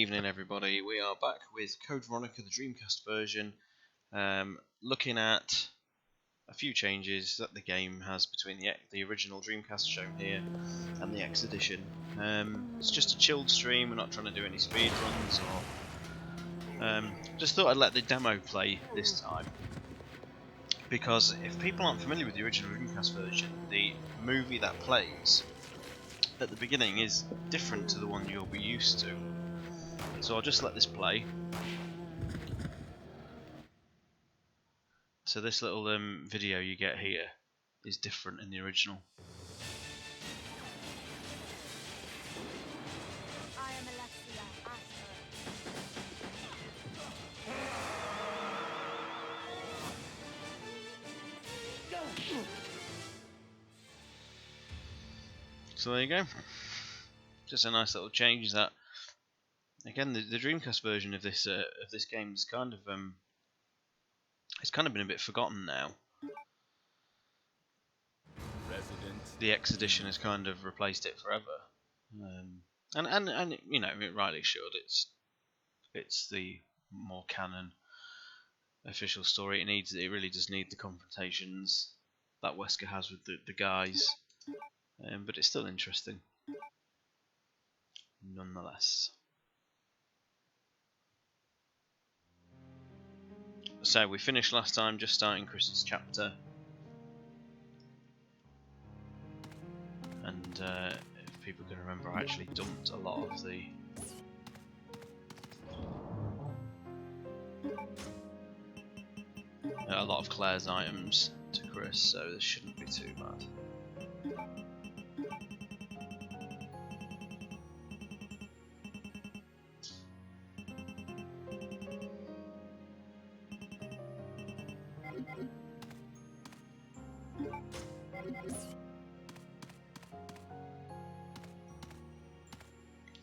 evening, everybody. We are back with Code Veronica, the Dreamcast version, looking at a few changes that the game has between the original Dreamcast shown here and the X edition. It's just a chilled stream. We're not trying to do any speed runs or just thought I'd let the demo play this time, because if people aren't familiar with the original Dreamcast version, the movie that plays at the beginning is different to the one you'll be used to. So I'll just let this play. So this little video you get here is different in the original. So there you go. Just a nice little change. That again, the Dreamcast version of this game is kind of it's kind of been a bit forgotten now. The X edition has kind of replaced it forever, and you know, it rightly should. It's the more canon official story. It really does need the confrontations that Wesker has with the guys, but it's still interesting nonetheless. So we finished last time just starting Chris's chapter, and if people can remember, I actually dumped a lot of Claire's items to Chris, so this shouldn't be too bad.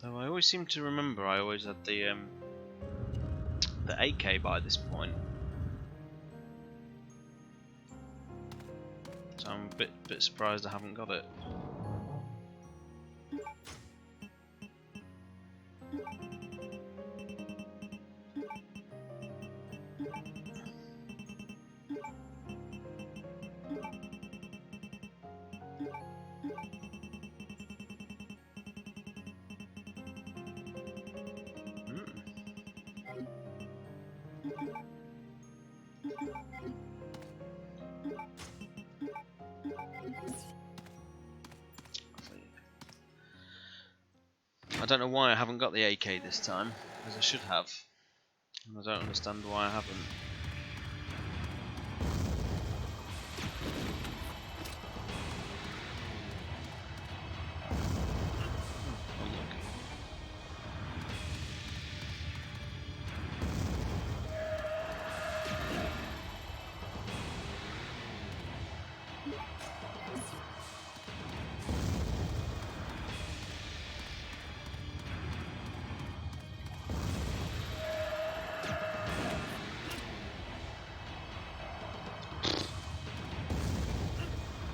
Though I always seem to remember I always had the AK by this point, so I'm a bit surprised I haven't got it. I don't know why I haven't got the AK this time, because I should have, and I don't understand why I haven't.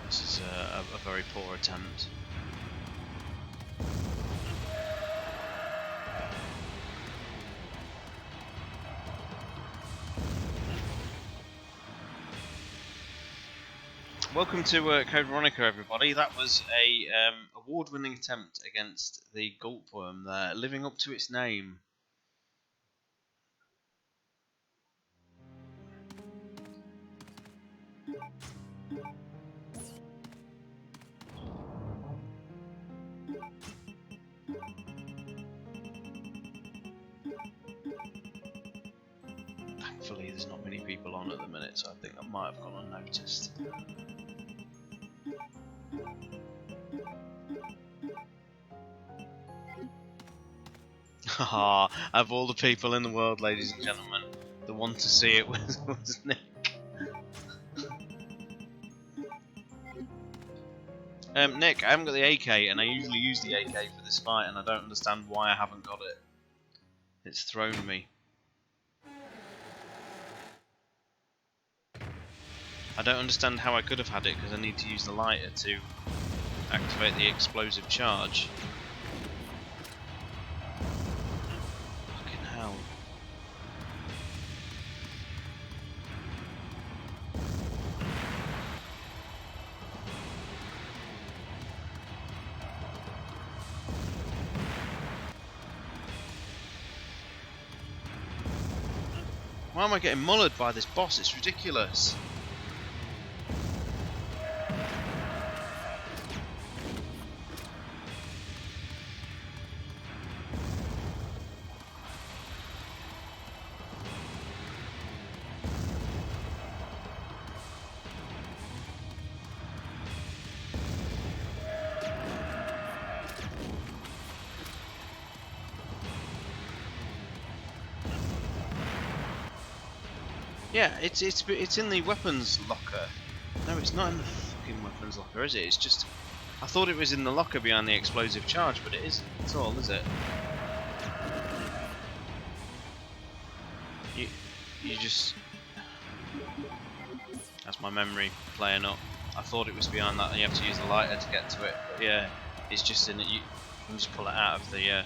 This is a very poor attempt. Welcome to Code Veronica, everybody. That was a award-winning attempt against the Gulpworm there, living up to its name. Thankfully, there's not many people on at the minute, so I think that might have gone unnoticed. Haha, of all the people in the world, ladies and gentlemen, the one to see it was Nick. Nick, I haven't got the AK, and I usually use the AK for this fight, and I don't understand why I haven't got it. It's thrown me. I don't understand how I could have had it, because I need to use the lighter to activate the explosive charge. Why am I getting mullered by this boss? It's ridiculous. Yeah, it's in the weapons locker. No, it's not in the fucking weapons locker, is it? It's just... I thought it was in the locker behind the explosive charge, but it isn't at all, is it? You just... That's my memory playing up. I thought it was behind that and you have to use the lighter to get to it, but yeah, it's just in it. You can just pull it out of the...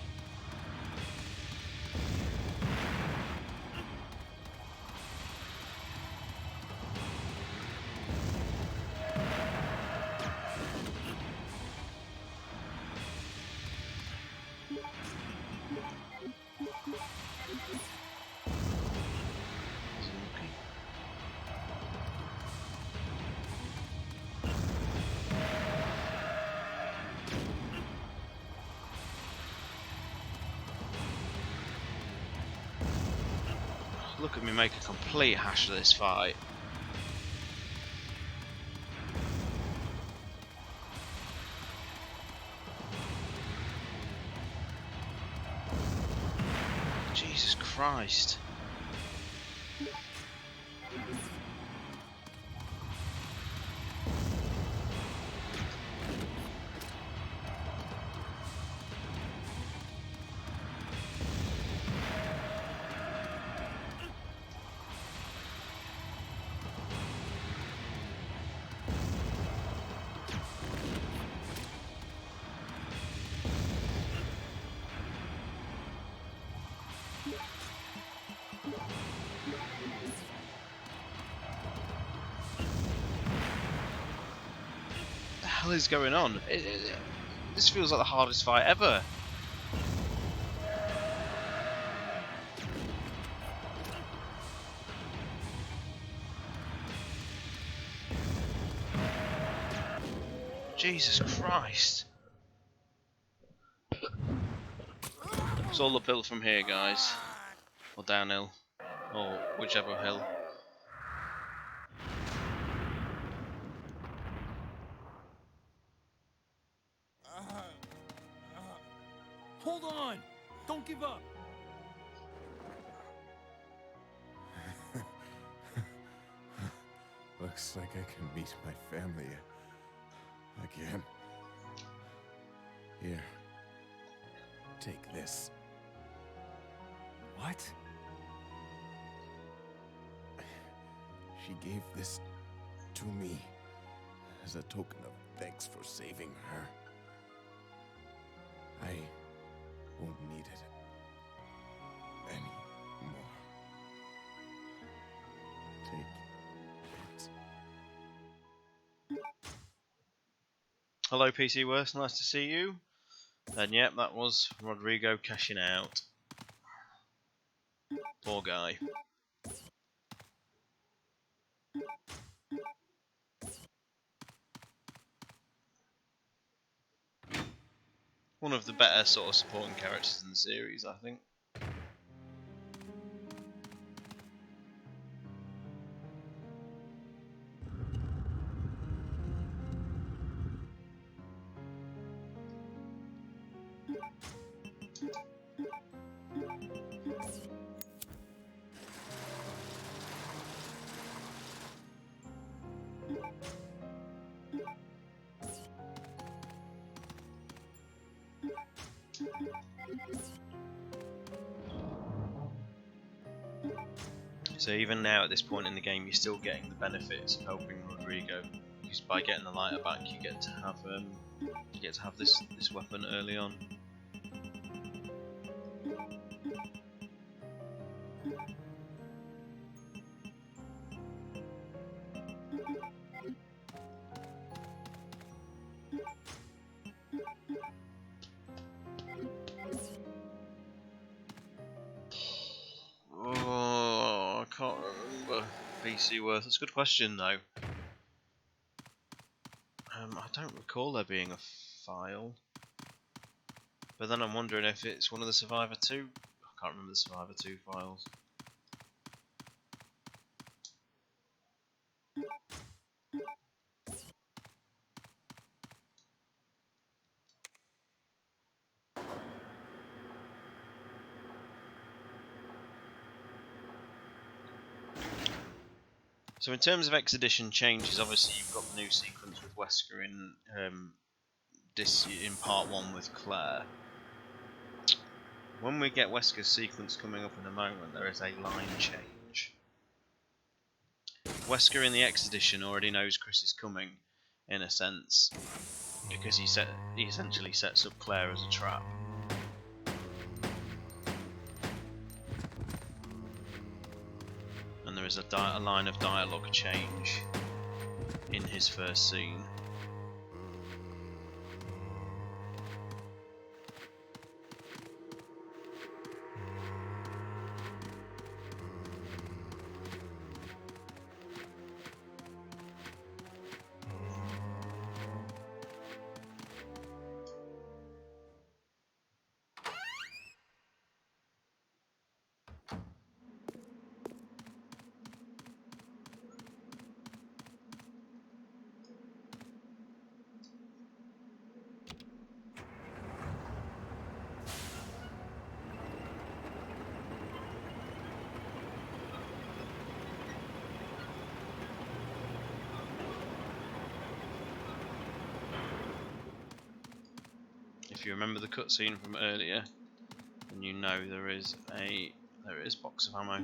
Look at me make a complete hash of this fight. Jesus Christ. What the hell is going on? This feels like the hardest fight ever. Jesus Christ. It's all uphill from here, guys. Or downhill. Or whichever hill. Hold on! Don't give up! Looks like I can meet my family again. Here. Take this. What? She gave this to me as a token of thanks for saving her. I won't need it anymore. Take it. Hello PC Worst, nice to see you. And yep, that was Rodrigo cashing out. Poor guy. One of the better sort of supporting characters in the series, I think. So even now at this point in the game, you're still getting the benefits of helping Rodrigo, because by getting the lighter back, you get to have this weapon early on. Oh, I can't PC worth? That's a good question, though. I don't recall there being a file. But then I'm wondering if it's one of the Survivor 2. I can't remember the Survivor 2 files. So in terms of Expedition changes, obviously you've got the new sequence with Wesker in part 1 with Claire. When we get Wesker's sequence coming up in a moment, there is a line change. Wesker in the Expedition already knows Chris is coming, in a sense, because he essentially sets up Claire as a trap. And there is a line of dialogue change in his first scene. If you remember the cutscene from earlier, then you know there is a box of ammo.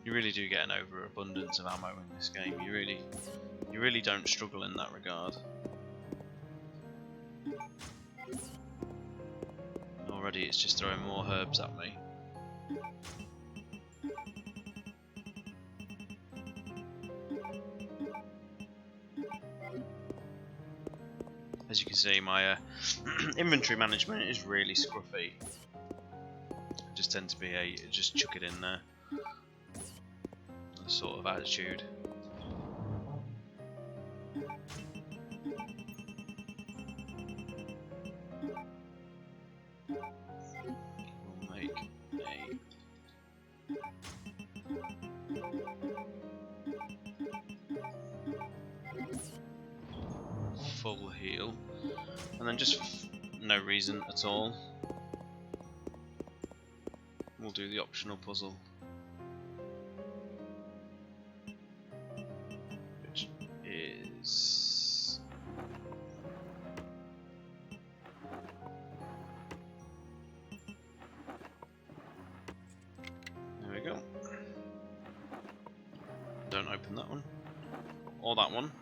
You really do get an overabundance of ammo in this game. You really don't struggle in that regard. Already it's just throwing more herbs at me. As you can see, my inventory management is really scruffy. I just tend to be just chuck it in there sort of attitude. We'll make a full heal, and then just for no reason at all, we'll do the optional puzzle. There we go. Don't open that one. Or that one.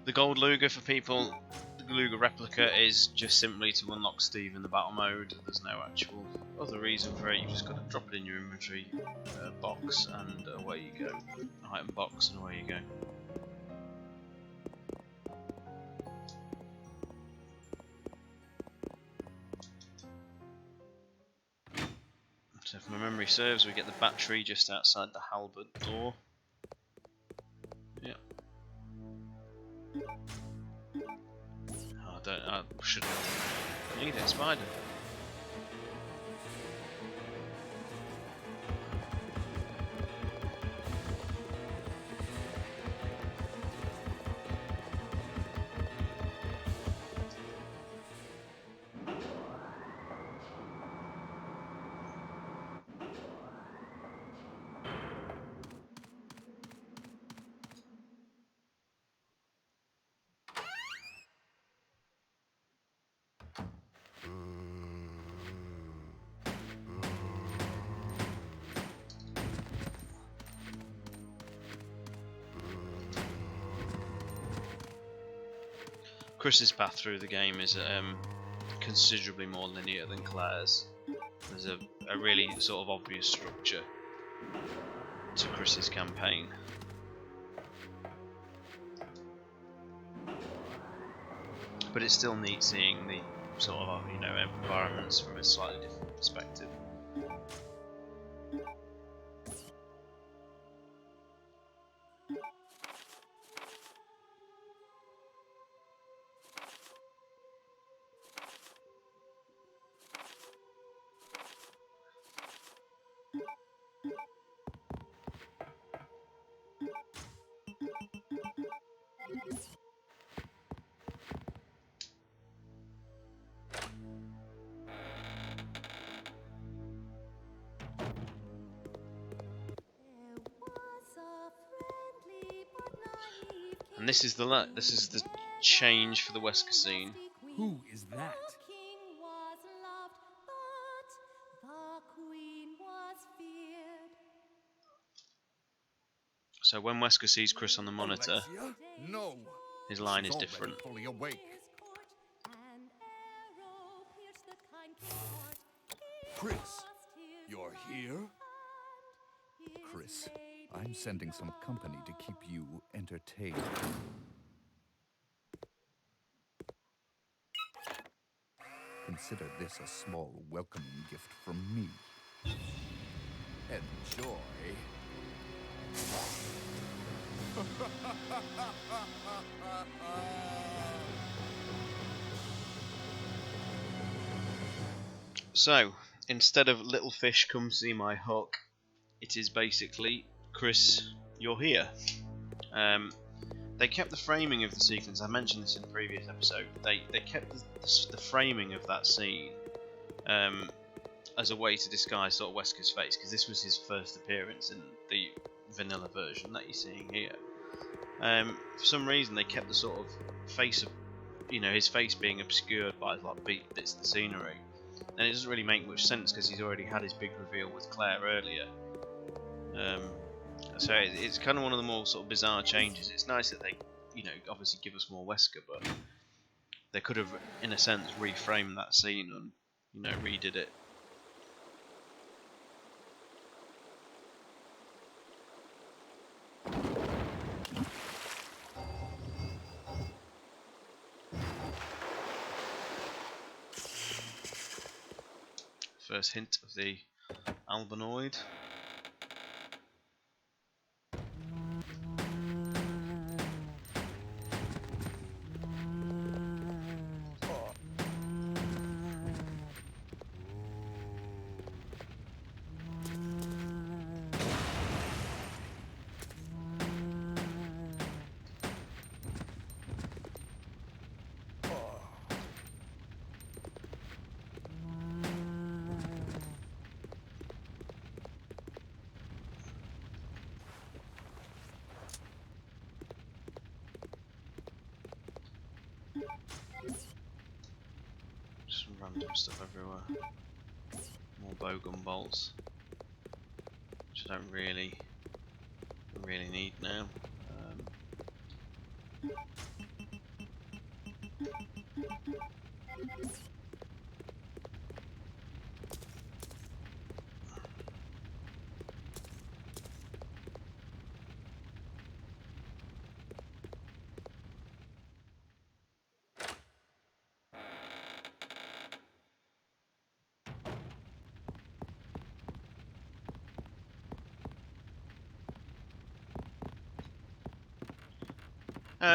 The gold Luger for people, the Luger replica is just simply to unlock Steve in the battle mode. There's no actual other reason for it. You've just got to drop it in your inventory box and away you go. Item box and away you go. So if my memory serves, we get the battery just outside the halberd door. Yeah. I shouldn't need it, spider. Chris's path through the game is considerably more linear than Claire's. There's a really sort of obvious structure to Chris's campaign. But it's still neat seeing the sort of, you know, environments from a slightly different perspective. And this is the change for the Wesker scene. Who is that? So when Wesker sees Chris on the monitor, Alexia? No. his line She's is already different. fully awake. Chris, you're here? Chris, I'm sending some company to keep you entertained. Consider this a small welcoming gift from me. Enjoy. So, instead of little fish come see my hook, it is basically Chris, you're here. They kept the framing of the sequence. I mentioned this in the previous episode. They kept the framing of that scene as a way to disguise sort of Wesker's face, because this was his first appearance in the vanilla version that you're seeing here. For some reason, they kept the sort of face of, you know, his face being obscured by like bits of the scenery, and it doesn't really make much sense because he's already had his big reveal with Claire earlier. So it's kind of one of the more sort of bizarre changes. It's nice that they, you know, obviously give us more Wesker, but they could have, in a sense, reframed that scene and, you know, redid it. First hint of the albinoid. Just random stuff everywhere. More bowgun bolts, which I don't really need now.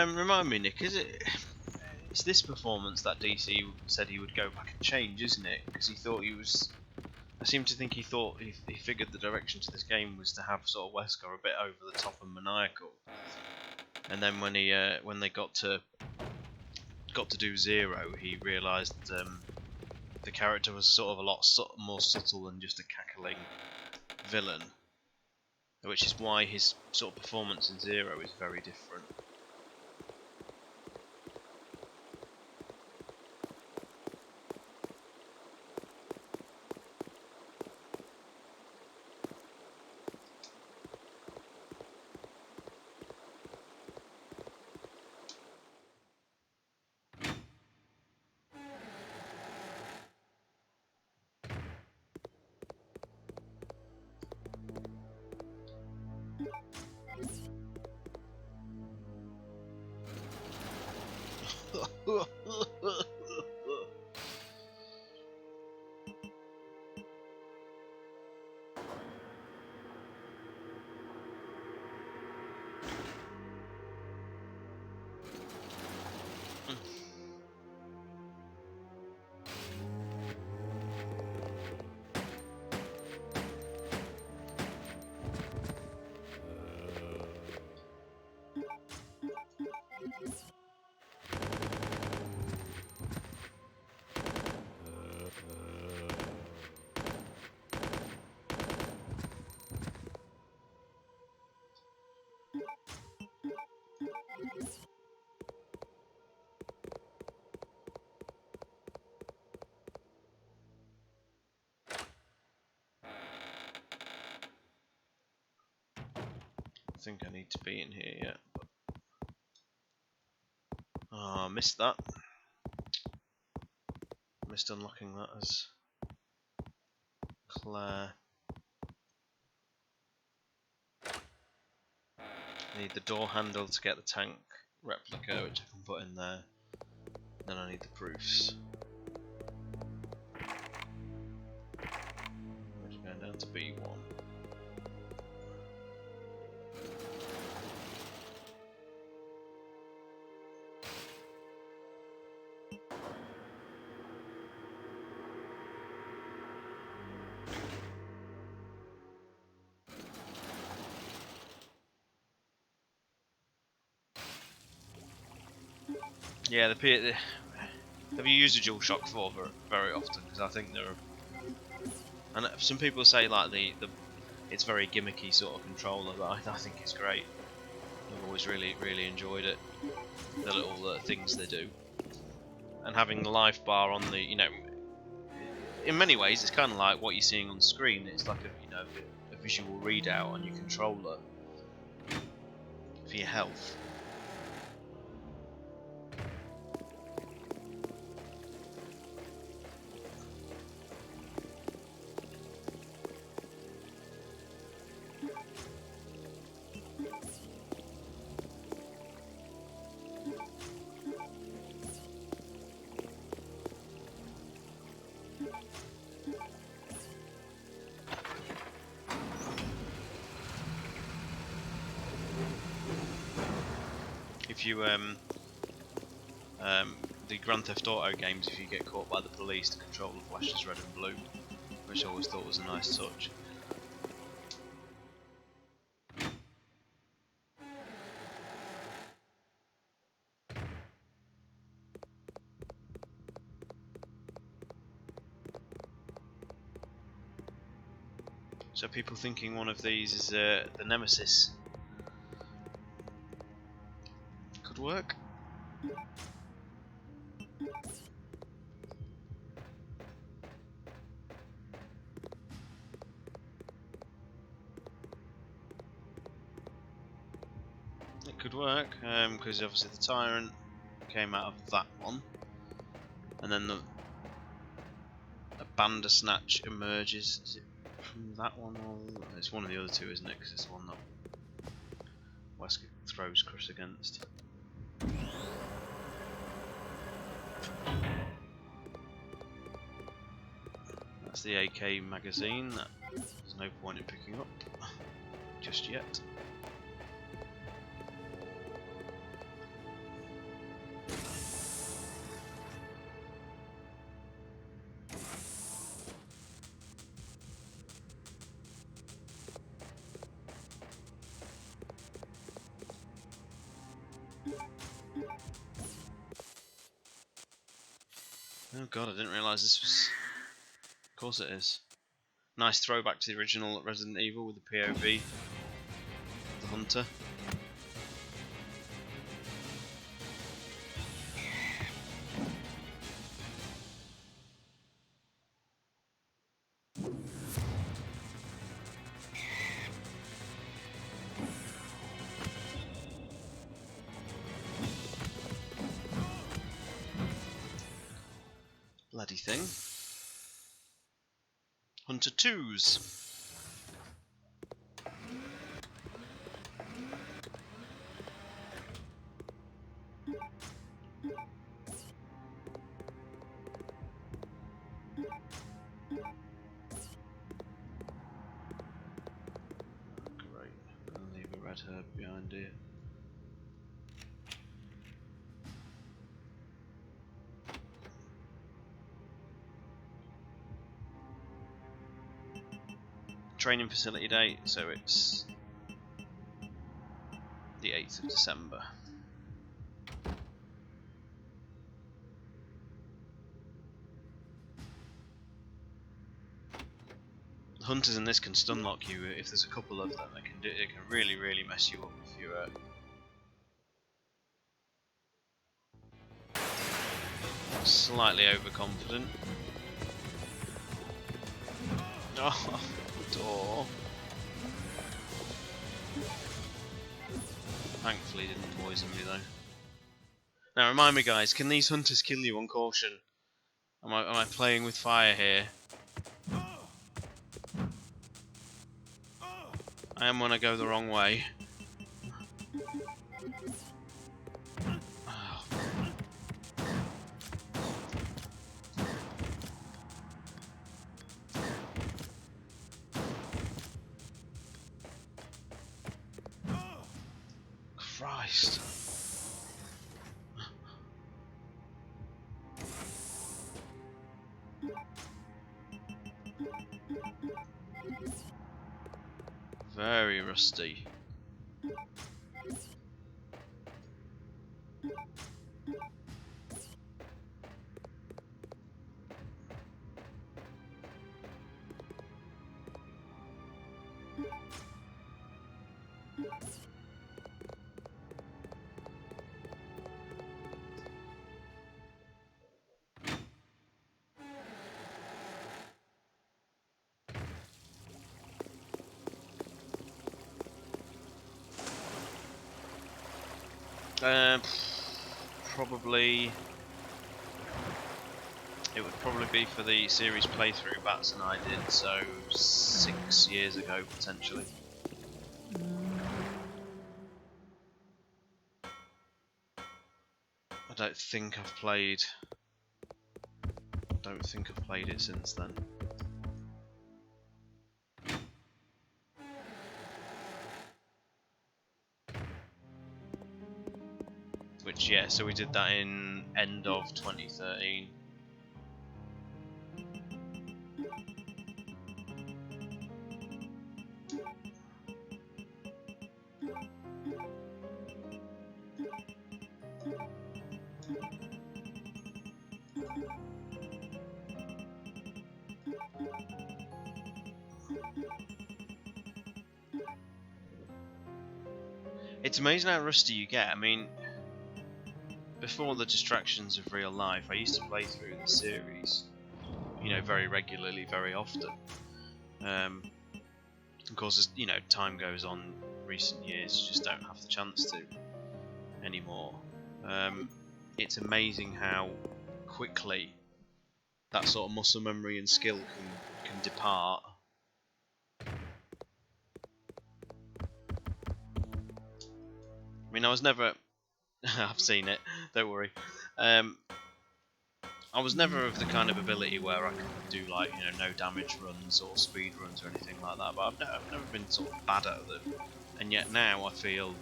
Remind me, Nick, it's this performance that DC said he would go back and change, isn't it? Because he thought he was. I seem to think he thought he figured the direction to this game was to have sort of Wesker a bit over the top and maniacal. And then when they got to do Zero, he realised the character was sort of a lot more subtle than just a cackling villain, which is why his sort of performance in Zero is very different. I think I need to be in here yet. Oh, I missed that. Missed unlocking that as Claire. I need the door handle to get the tank replica, which I can put in there. Then I need the proofs. Which are going down to B1. Yeah, have you used a DualShock 4 very often? Because I think they're, and some people say like the it's very gimmicky sort of controller, but I think it's great. I've always really enjoyed it. The little things they do, and having the life bar on the, in many ways it's kind of like what you're seeing on screen. It's like a visual readout on your controller for your health. If you the Grand Theft Auto games, if you get caught by the police, the controller flashes red and blue, which I always thought was a nice touch. So people thinking one of these is the Nemesis. Could work. It could work, because obviously the Tyrant came out of that one, and then a Bandersnatch emerges. Is it from that one, or it's one of the other two, isn't it? Because it's the one that Wesker throws Chris against. That's the AK magazine. That there's no point in picking up just yet. Oh god, I didn't realise this was... Of course it is. Nice throwback to the original Resident Evil with the POV of the hunter. Bloody thing. Hunter 2s. behind here. Training facility date, so it's the 8th of December. Hunters in this can stun lock you if there's a couple of them. It can really mess you up if you're slightly overconfident. Oh, door. Thankfully he didn't poison me though. Now remind me guys, can these hunters kill you on caution? Am I playing with fire here? I am when I go the wrong way. Oh. Christ. Very rusty. Probably it would probably be for the series playthrough Bats and I did, so 6 years ago potentially. I don't think I've played it since then. Which, yeah, so we did that in end of 2013. It's amazing how rusty you get. I mean, before the distractions of real life, I used to play through the series, you know, very regularly, very often. Of course, as you know, time goes on, recent years, you just don't have the chance to anymore. It's amazing how quickly that sort of muscle memory and skill can depart. I mean, I was never... I've seen it, don't worry. I was never of the kind of ability where I could do, like, you know, no damage runs or speed runs or anything like that, but I've never been sort of bad at them. And yet now I feel...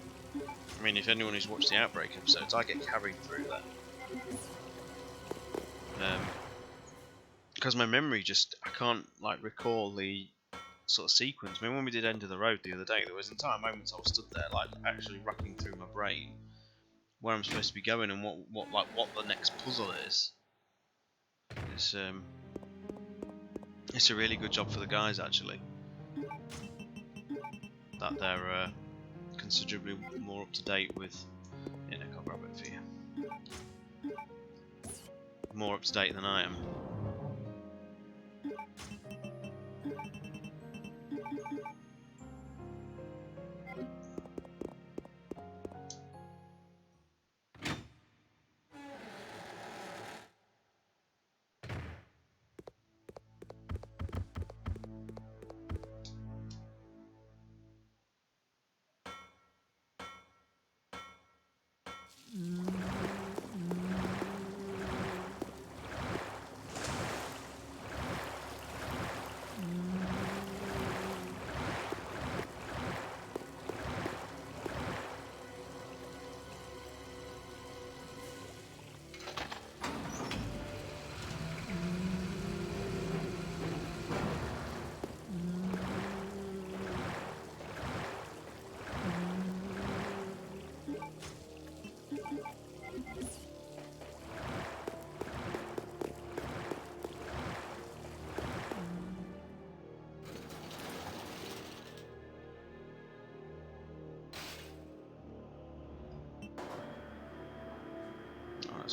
I mean, if anyone who's watched the Outbreak episodes, I get carried through them. Because my memory just... I can't, like, recall the sort of sequence. I mean, when we did End of the Road the other day, there was entire moments I was stood there, like, actually racking through my brain where I'm supposed to be going and what the next puzzle is. It's a really good job for the guys, actually, that they're considerably more up to date with. Yeah, I can't grab it for you. More up to date than I am.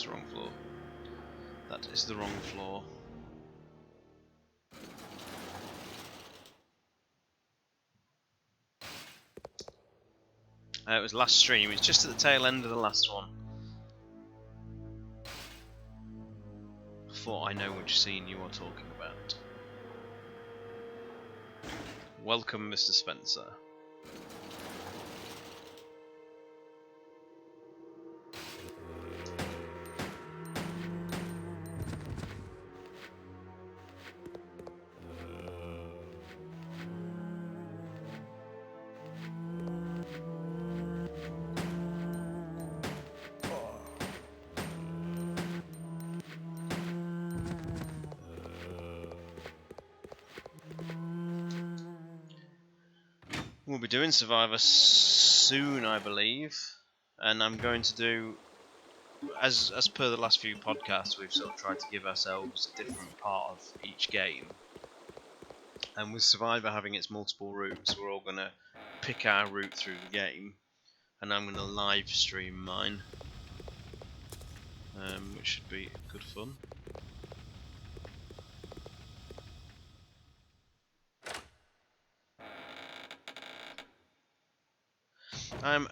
that's the wrong floor. That is the wrong floor. It was last stream. It's just at the tail end of the last one. Before I know which scene you are talking about. Welcome, Mr. Spencer. We'll be doing Survivor soon, I believe, and I'm going to do, as per the last few podcasts, we've sort of tried to give ourselves a different part of each game, and with Survivor having its multiple routes, we're all going to pick our route through the game, and I'm going to live stream mine, which should be good fun.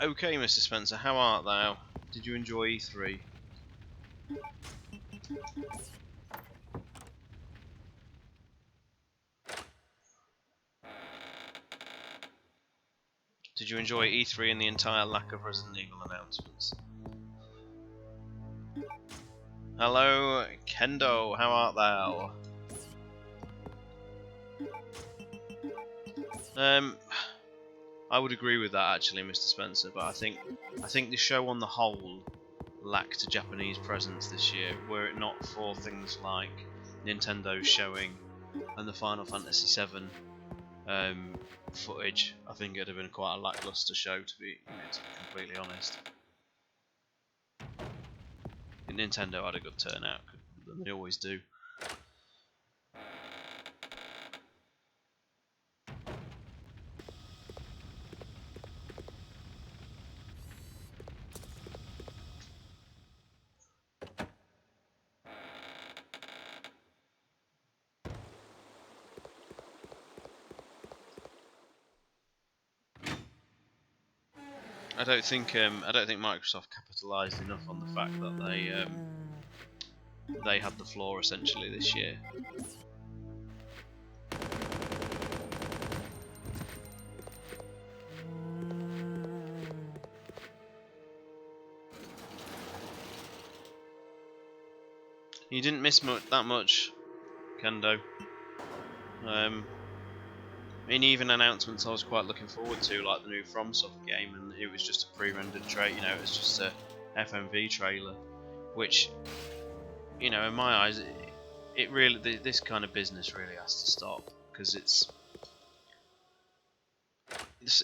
Okay, Mr. Spencer, how art thou? Did you enjoy E3? Did you enjoy E3 and the entire lack of Resident Evil announcements? Hello, Kendo, how art thou? I would agree with that actually, Mr. Spencer, but I think the show on the whole lacked a Japanese presence this year. Were it not for things like Nintendo showing and the Final Fantasy VII footage, I think it'd have been quite a lackluster show, to be completely honest. Nintendo had a good turnout, they always do. I don't think Microsoft capitalised enough on the fact that they had the floor essentially this year. You didn't miss that much, Kendo. I mean, even announcements I was quite looking forward to, like the new FromSoft game, and it was just a pre-rendered trailer. You know, it was just a FMV trailer, which, you know, in my eyes, it really this kind of business really has to stop, because it's,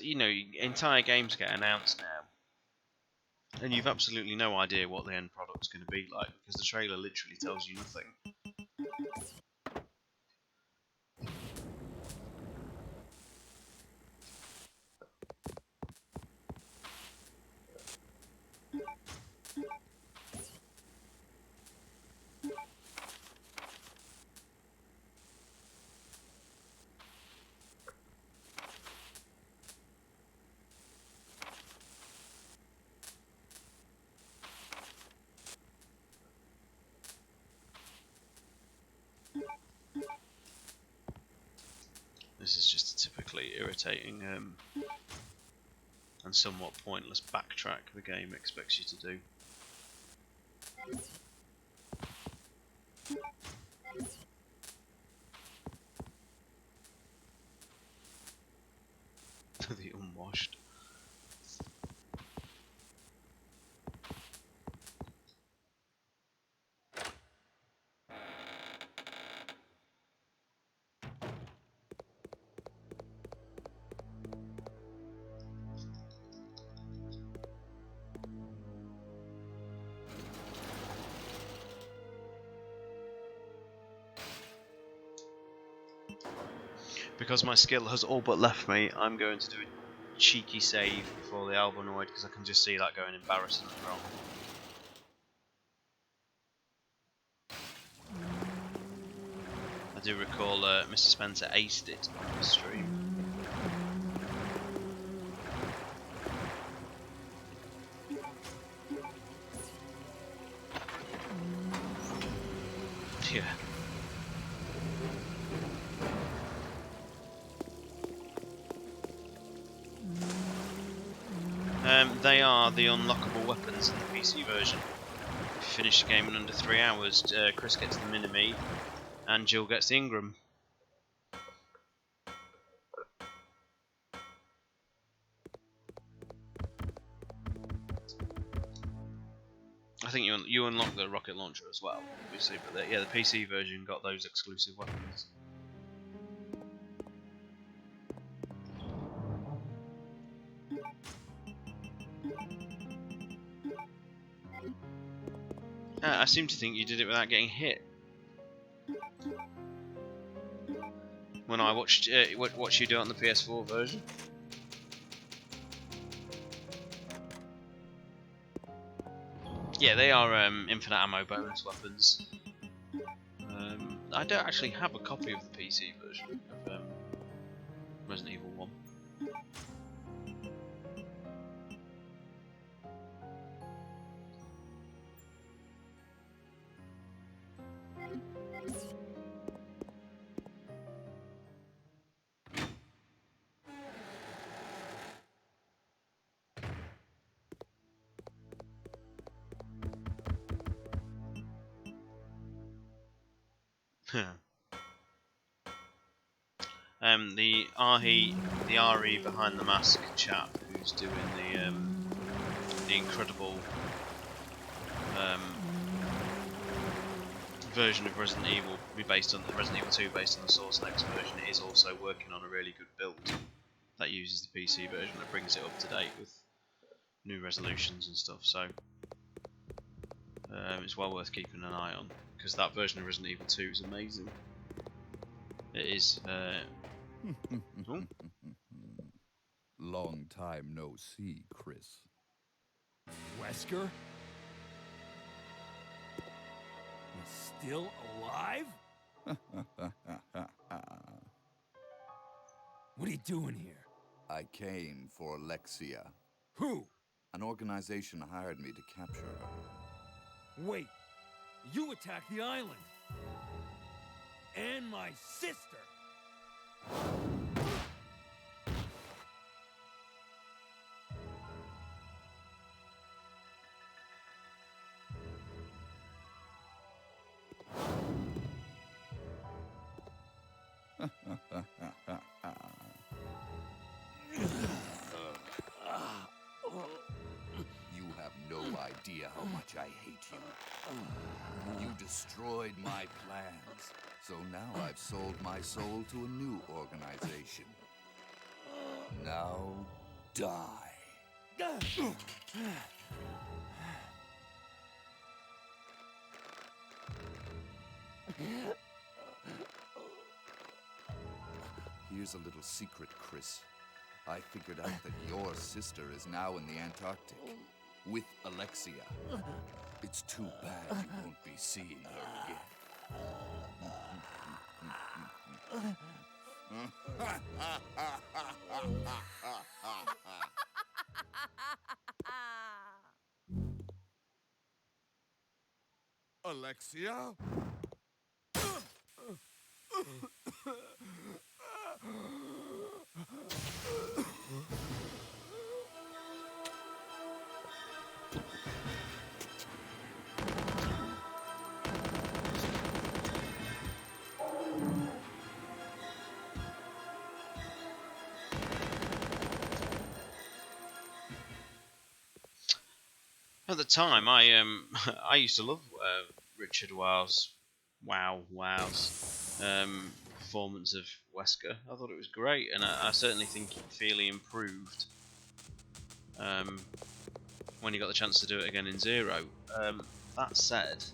you know, entire games get announced now, and you've absolutely no idea what the end product's going to be like, because the trailer literally tells you nothing. This is just a typically irritating and somewhat pointless backtrack the game expects you to do. The unwashed. Because my skill has all but left me, I'm going to do a cheeky save before the Albanoid, because I can just see that going embarrassingly wrong. do recall Mr. Spencer aced it on his stream. Yeah. They are the unlockable weapons in the PC version. If you finish the game in under 3 hours, Chris gets the Mini-Me and Jill gets the Ingram. I think you unlock the rocket launcher as well, obviously, but yeah, the PC version got those exclusive weapons. I seem to think you did it without getting hit. When I watched you do it on the PS4 version. Yeah, they are infinite ammo bonus weapons. I don't actually have a copy of the PC version of Resident Evil 1. The RE behind the mask chap who's doing the incredible version of Resident Evil, based on the Resident Evil 2, based on the Source Next version, is also working on a really good build that uses the PC version that brings it up to date with new resolutions and stuff. So it's well worth keeping an eye on, because that version of Resident Evil 2 is amazing. It is. Long time no see, Chris. Wesker? He's still alive? What are you doing here? I came for Alexia. Who? An organization hired me to capture her. Wait, you attacked the island. And my sister. You have no idea how much I hate you. You destroyed my plans. So now I've sold my soul to a new organization. Now, die. Here's a little secret, Chris. I figured out that your sister is now in the Antarctic with Alexia. It's too bad you won't be seeing her again. Alexia? At the time, I I used to love Richard Wow's performance of Wesker. I thought it was great, and I certainly think he improved when he got the chance to do it again in Zero. That said,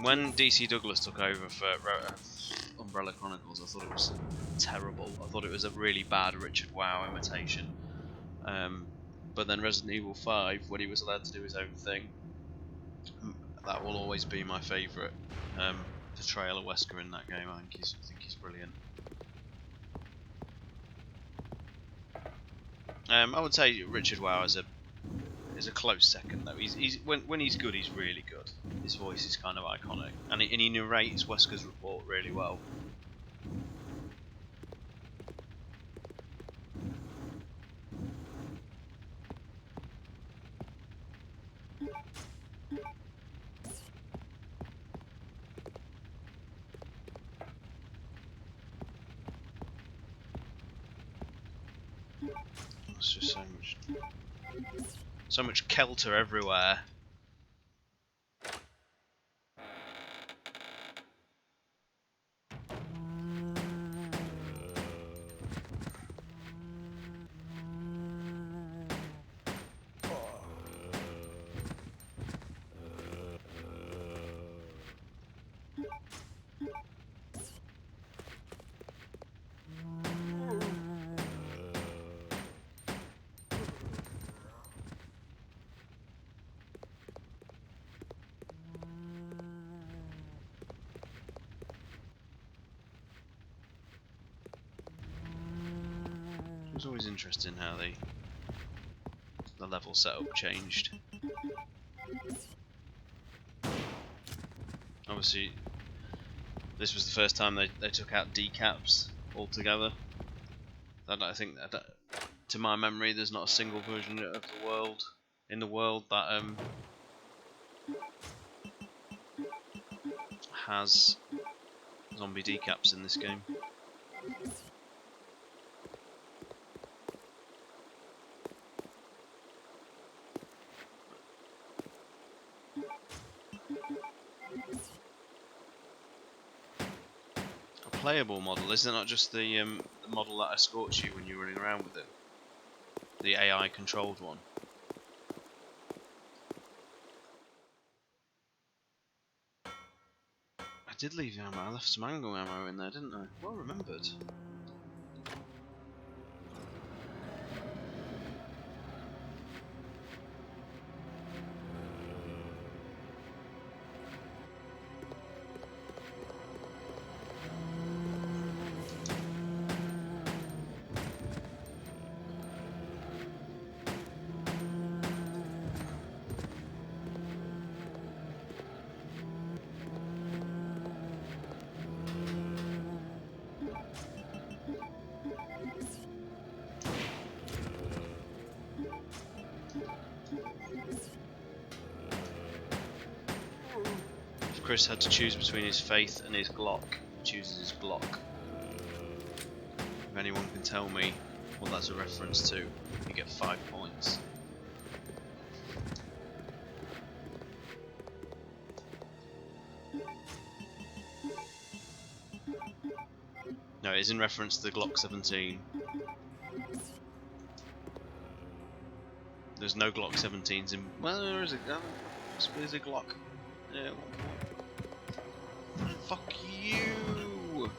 when DC Douglas took over for Umbrella Chronicles, I thought it was terrible. I thought it was a really bad Richard Wow imitation. But then Resident Evil 5, when he was allowed to do his own thing, That will always be my favourite portrayal of Wesker in that game. I think he's brilliant. I would say Richard Wow is a close second though. When he's good, he's really good. His voice is kind of iconic, and he narrates Wesker's report really well. It's just so much kelter everywhere. It was always interesting how the level setup changed. Obviously, this was the first time they took out decaps altogether. I think that, to my memory, there's not a single version of the world that has zombie decaps in this game. Playable model, isn't it not just the model that escorts you when you're running around with it? The AI controlled one. I did leave ammo, I left some mango ammo in there, didn't I? Well remembered. Chris had to choose between his faith and his Glock. He chooses his Glock. If anyone can tell me what that's a reference to, you get 5 points. No, it is in reference to the Glock 17. There's no Glock 17s in. Well, there is a gun. There's a Glock. Yeah. Fuck you!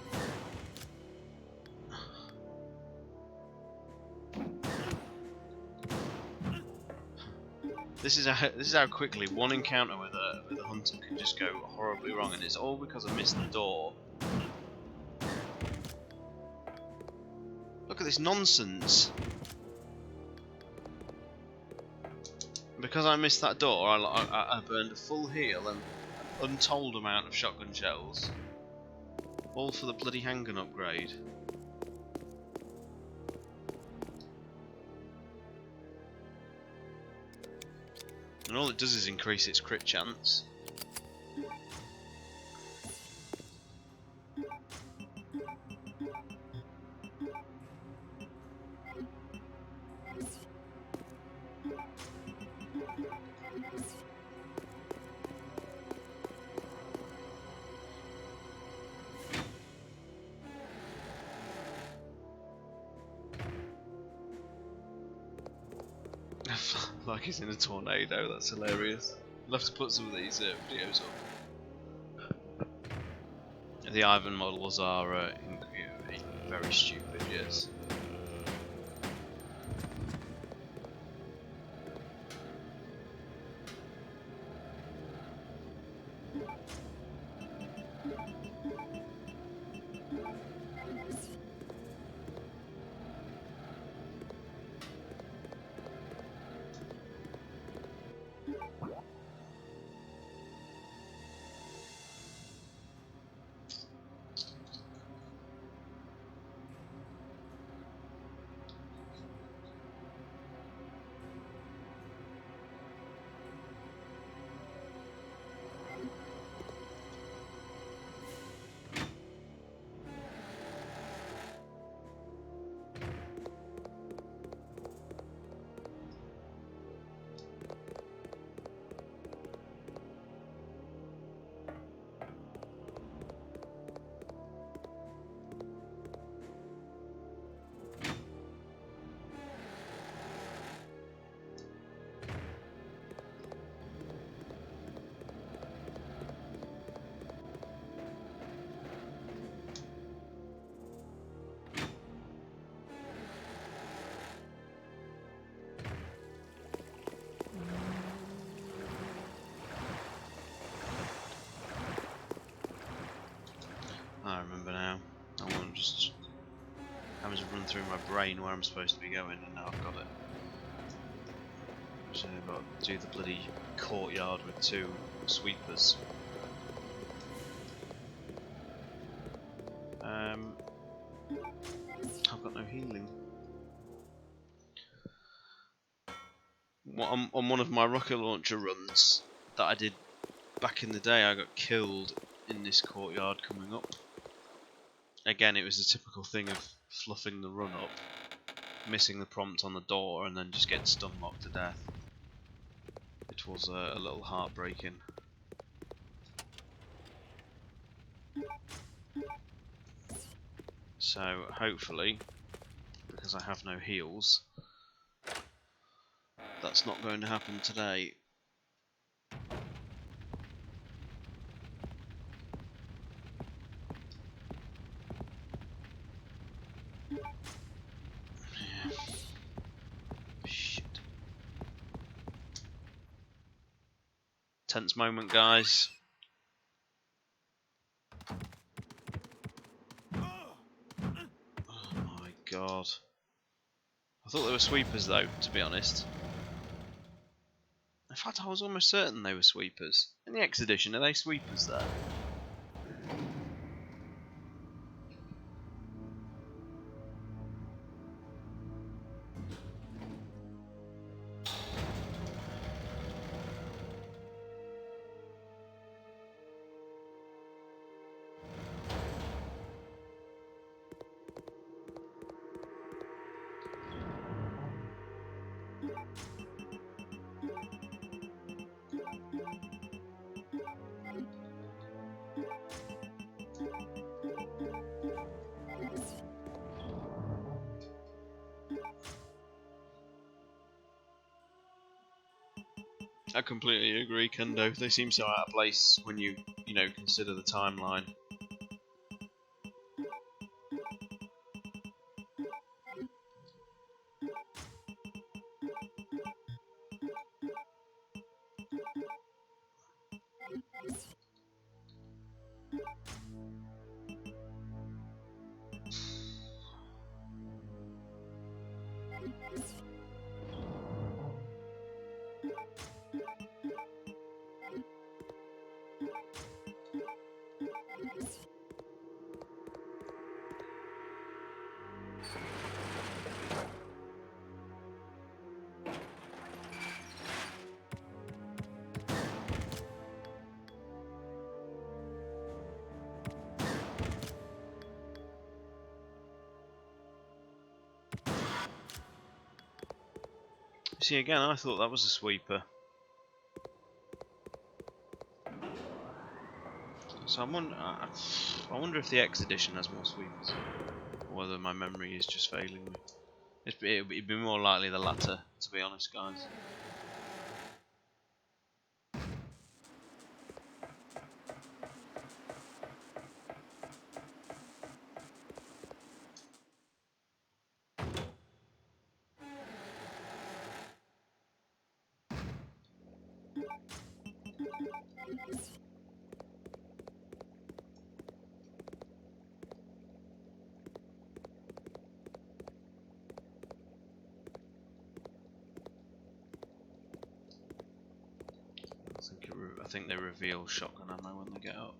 This is how quickly one encounter with a hunter can just go horribly wrong, and it's all because I missed the door. Look at this nonsense. Because I missed that door, I burned a full heal and an untold amount of shotgun shells. All for the bloody handgun upgrade. And all it does is increase its crit chance. Like he's in a tornado, that's hilarious. I'll have to put some of these videos up. The Ivan models are very stupid, yes. I remember now. I want just having to run through my brain where I'm supposed to be going, and now I've got it. So I've got to do the bloody courtyard with 2 sweepers. I've got no healing. On one of my rocket launcher runs that I did back in the day, I got killed in this courtyard coming up. Again, it was the typical thing of fluffing the run up, missing the prompt on the door, and then just getting stun locked to death. It was a little heartbreaking. So hopefully, because I have no heals, that's not going to happen today. Yeah. Shit. Tense moment, guys. Oh my god. I thought they were sweepers though, to be honest. In fact, I was almost certain they were sweepers. In the X edition, are they sweepers there? I completely agree, Kendo. They seem so out of place when you consider the timeline. See, again, I thought that was a sweeper. So I wonder if the X edition has more sweepers, or whether my memory is just failing me. It'd be more likely the latter, to be honest, guys. I think they reveal shotgun ammo when they get up.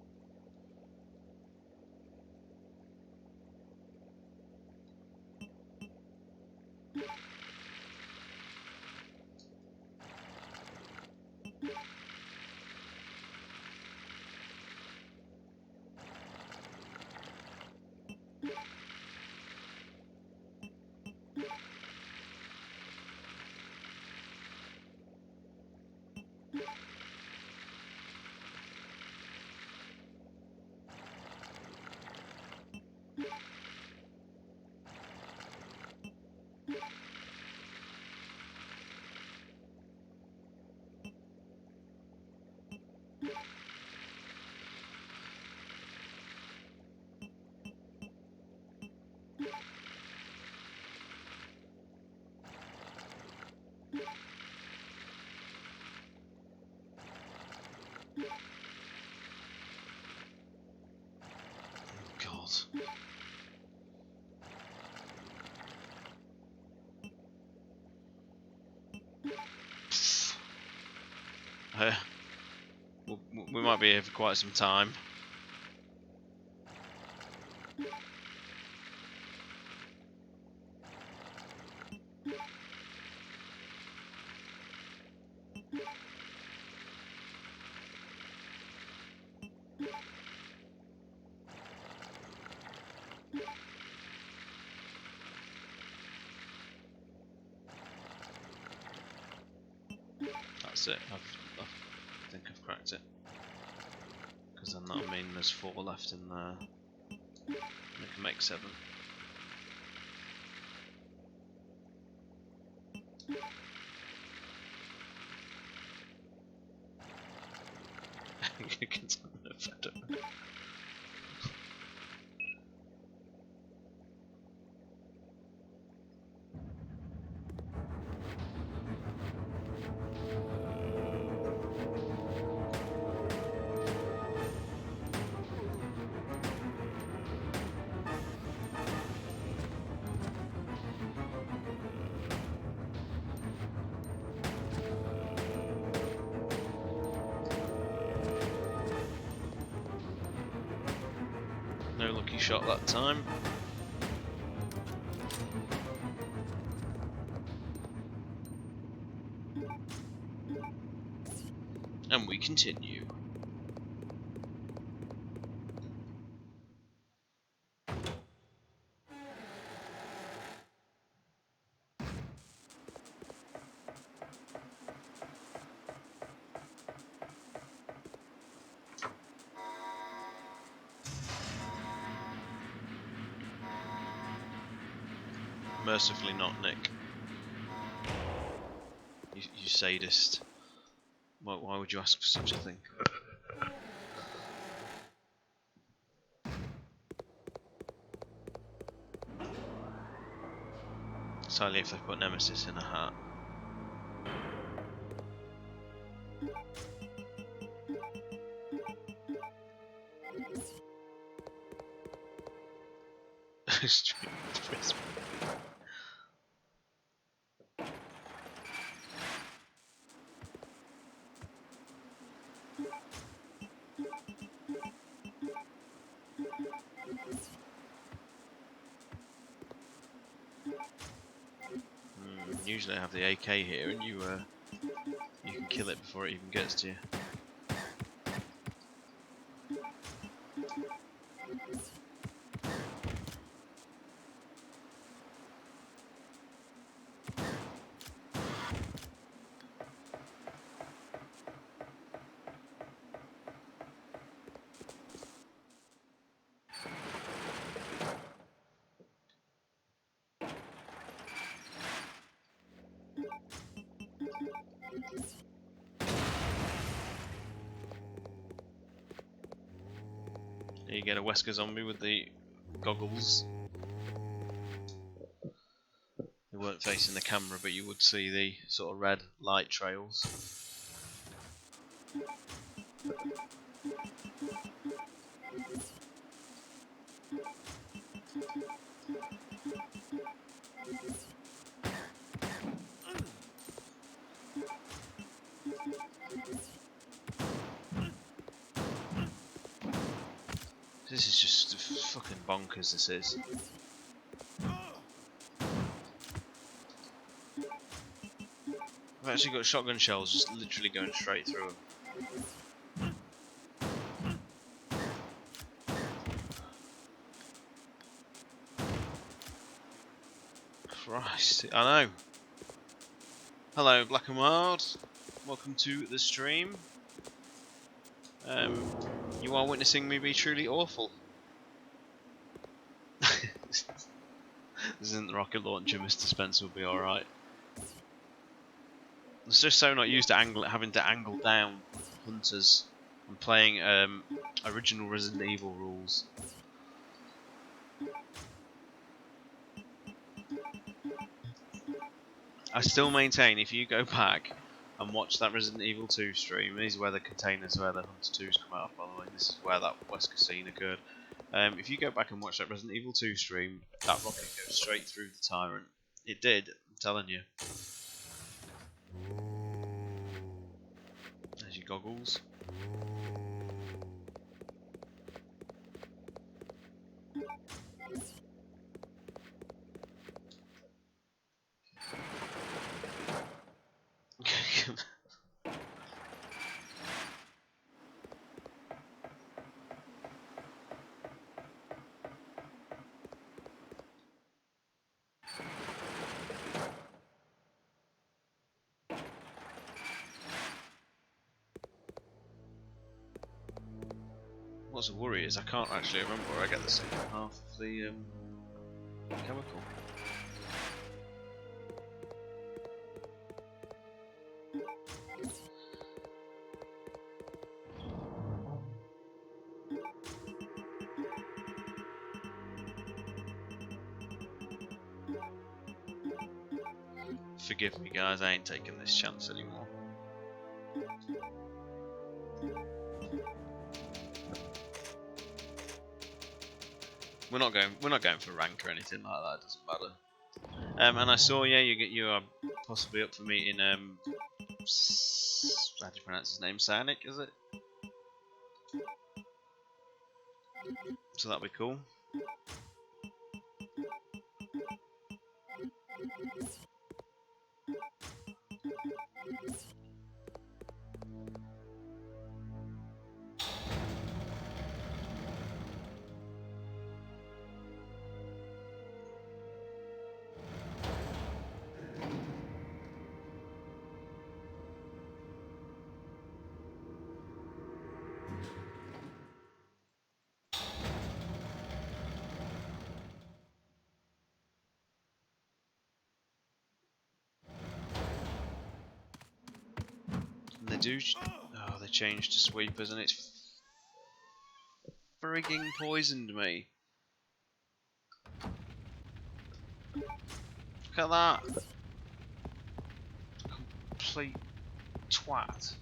we might be here for quite some time. That's it. I think I've cracked it. Because then that'll mean there's 4 left in there. We can make 7. Contaminant effect. No lucky shot that time. And we continue. Mercifully not, Nick. You sadist. Why would you ask for such a thing? It's only if they put Nemesis in a hat. Usually I have the AK here, and you can kill it before it even gets to you. Here you get a Wesker zombie with the goggles. They weren't facing the camera, but you would see the sort of red light trails. This is just fucking bonkers, this is. I've actually got shotgun shells just literally going straight through them. Christ, I know. Hello, Black and Wild. Welcome to the stream. You are witnessing me be truly awful. This isn't the rocket launcher, Mr. Spencer will be alright. It's just so not used to having to angle down hunters and playing original Resident Evil rules. I still maintain if you go back and watch that Resident Evil 2 stream, these are where the containers where the Hunter 2's come out of, by the way, this is where that Wesker scene occurred. If you go back and watch that Resident Evil 2 stream, that rocket goes straight through the Tyrant. It did, I'm telling you. goggles. What's the worry is I can't actually remember where I get the second half of the chemical. Forgive me guys, I ain't taking this chance anymore. We're not going for rank or anything like that, it doesn't matter. And I saw, yeah, you are possibly up for meeting how do you pronounce his name? Sonic, is it? So that'll be cool. And they do. Oh, they changed to sweepers, and it's frigging poisoned me. Look at that. Complete twat.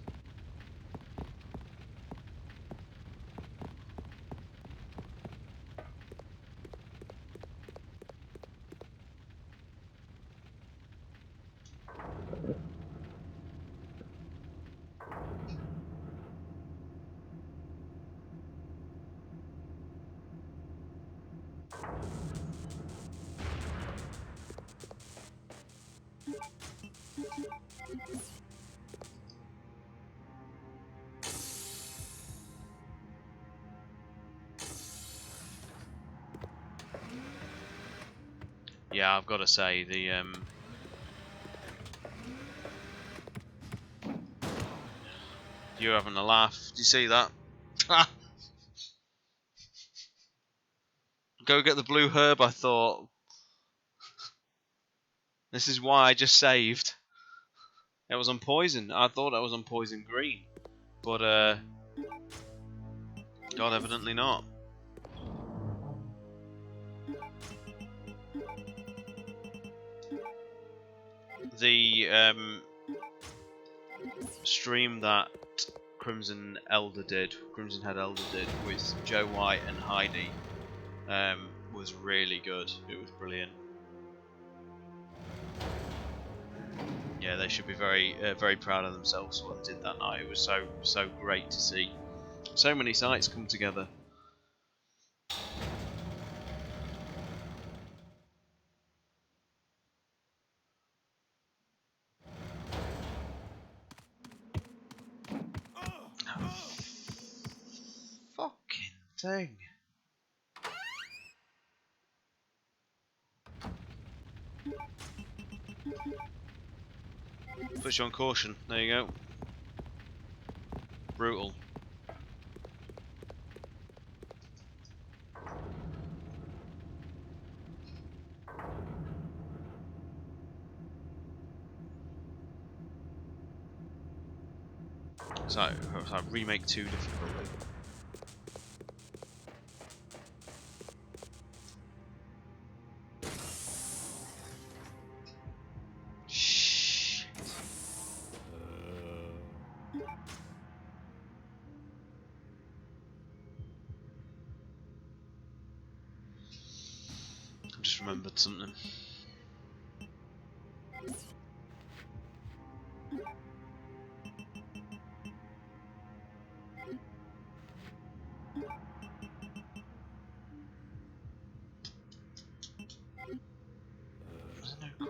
Yeah, I've got to say the you're having a laugh. Do you see that? Go get the blue herb, I thought. This is why I just saved. It was on poison. I thought I was on poison green. But God, evidently not. The stream that Crimson Head Elder did with Joe White and Heidi was really good. It was brilliant. Yeah, they should be very proud of themselves for what they did that night. It was so great to see so many sites come together. Fucking thing. Puts you on caution. There you go. Brutal. So remake 2 difficulty. Shit. I just remembered something.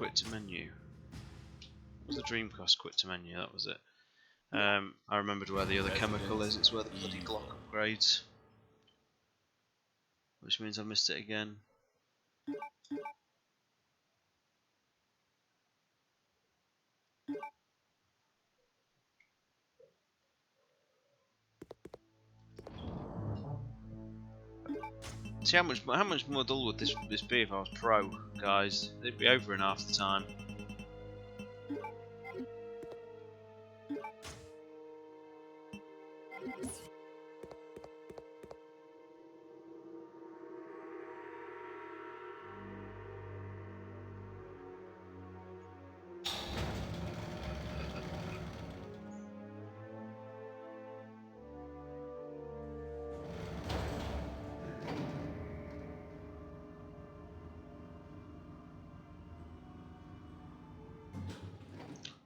quit to menu. What was the Dreamcast quit to menu? That was it. I remembered where the other chemical is. It's where the bloody Glock upgrades. Which means I missed it again. See how much more dull would this be if I was pro, guys? It'd be over in half the time.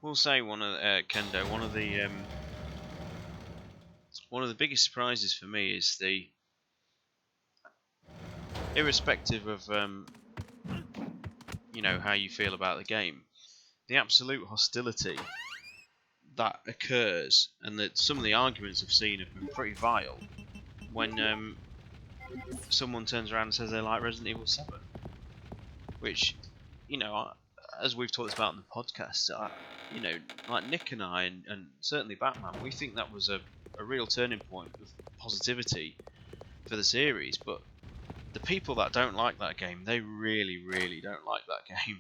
We'll say Kendo, one of the biggest surprises for me is the, irrespective of you know, how you feel about the game, the absolute hostility that occurs, and that some of the arguments I've seen have been pretty vile when someone turns around and says they like Resident Evil 7, which, you know, as we've talked about in the podcast, you know, like Nick and I, and certainly Batman, we think that was a real turning point of positivity for the series. But the people that don't like that game, they really, really don't like that game.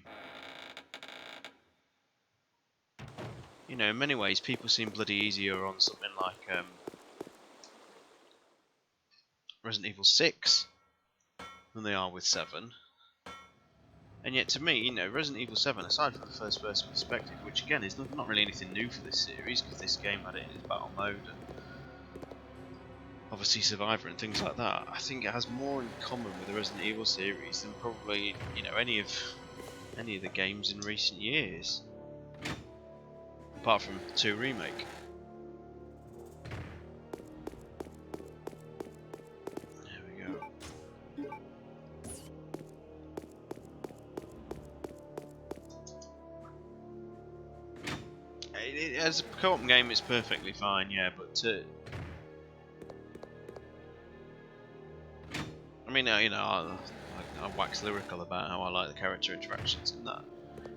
You know, in many ways, people seem bloody easier on something like Resident Evil 6 than they are with 7. And yet, to me, you know, Resident Evil 7, aside from the first-person perspective, which again is not really anything new for this series, because this game had it in its battle mode, and obviously Survivor and things like that, I think it has more in common with the Resident Evil series than probably, you know, any of the games in recent years, apart from 2 Remake. There we go. As a co-op game, it's perfectly fine, yeah, but I mean, you know, I wax lyrical about how I like the character interactions in that,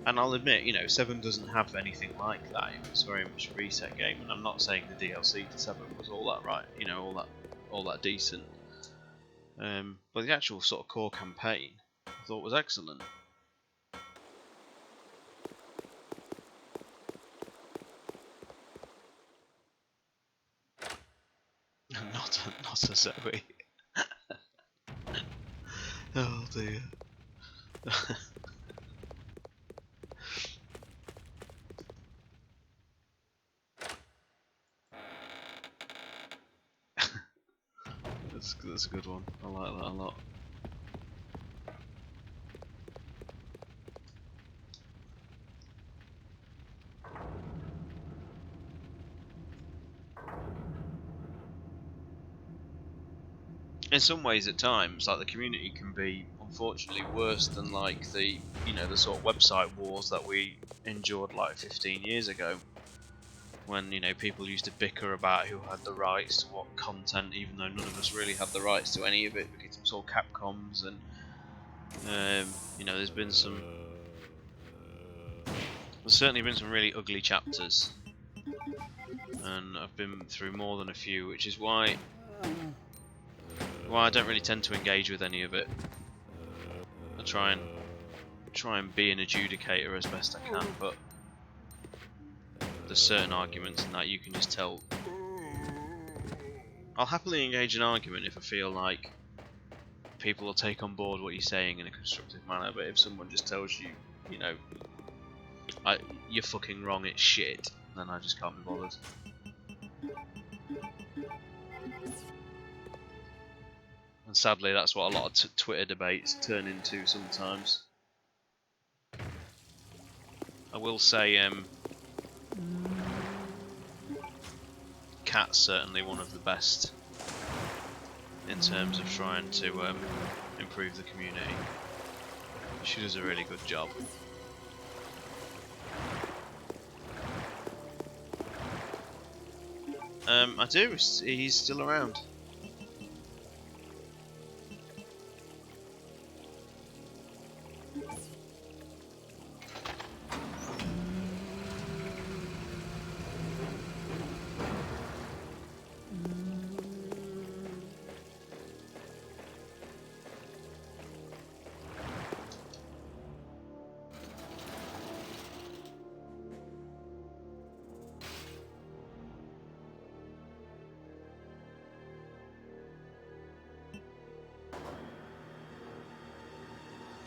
and I'll admit, you know, 7 doesn't have anything like that. It's very much a reset game, and I'm not saying the DLC to 7 was all that right, you know, all that decent. But the actual sort of core campaign, I thought was excellent. not a Zoe. Oh dear. That's a good one. I like that a lot. In some ways, at times, like, the community can be unfortunately worse than like the, you know, the sort of website wars that we endured like 15 years ago, when, you know, people used to bicker about who had the rights to what content, even though none of us really had the rights to any of it because it was all Capcom's. And you know, there's certainly been some really ugly chapters, and I've been through more than a few, which is why I don't really tend to engage with any of it. I try and be an adjudicator as best I can, but there's certain arguments in that you can just tell. I'll happily engage in argument if I feel like people will take on board what you're saying in a constructive manner, but if someone just tells you, you know, you're fucking wrong, it's shit, then I just can't be bothered. And sadly, that's what a lot of Twitter debates turn into sometimes. I will say, Kat's certainly one of the best in terms of trying to improve the community. She does a really good job. I do. He's still around.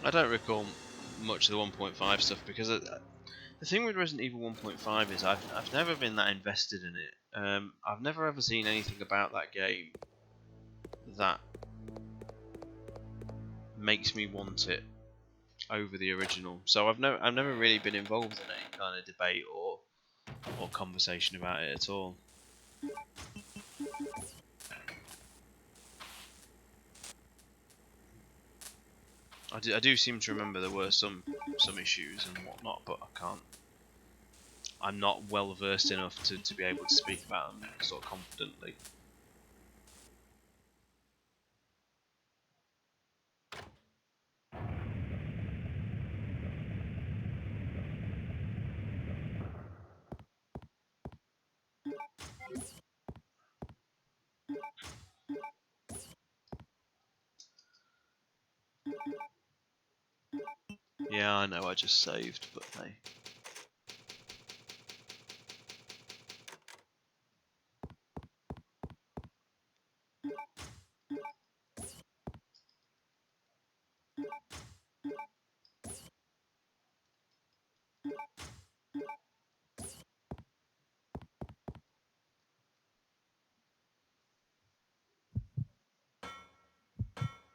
I don't recall much of the 1.5 stuff because the thing with Resident Evil 1.5 is I've never been that invested in it. I've never ever seen anything about that game that makes me want it over the original. So I've never really been involved in any kind of debate or conversation about it at all. I do seem to remember there were some issues and whatnot, but I'm not well versed enough to be able to speak about them sort of confidently. Yeah, I know I just saved, but hey.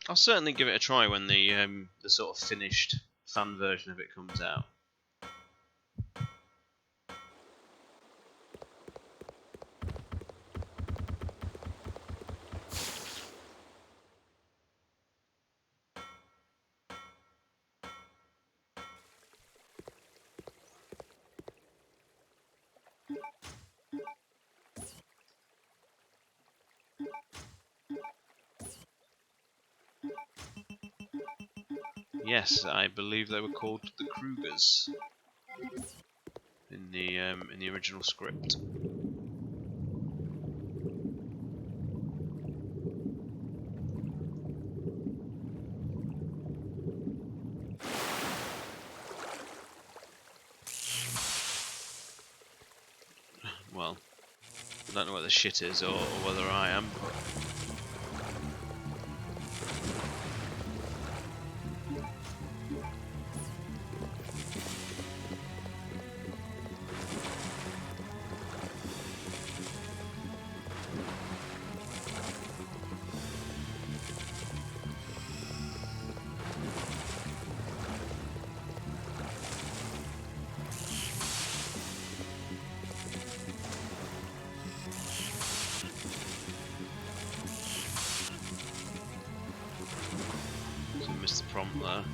I'll certainly give it a try when the sort of finished fan version of it comes out. Yes, I believe they were called the Krugers in the original script. Well, I don't know whether shit is or whether I am, but so I missed the prompt there.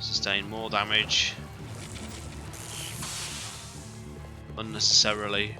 Sustain more damage unnecessarily.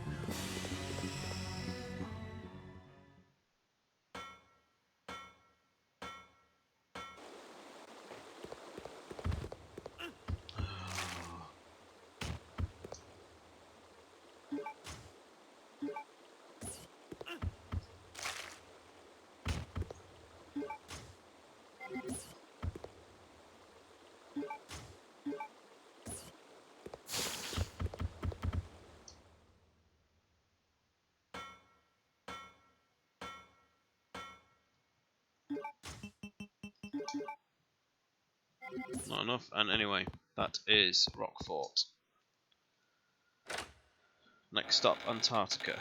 Not enough. And anyway, that is Rockfort. Next stop, Antarctica.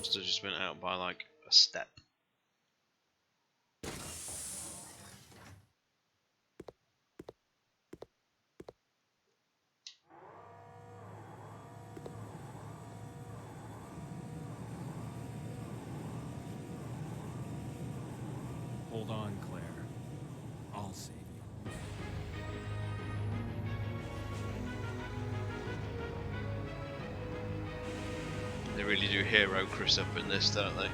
must have just been out by like a step. Hold on, Claire. I'll save you. They really do hero Chris up in this, don't they?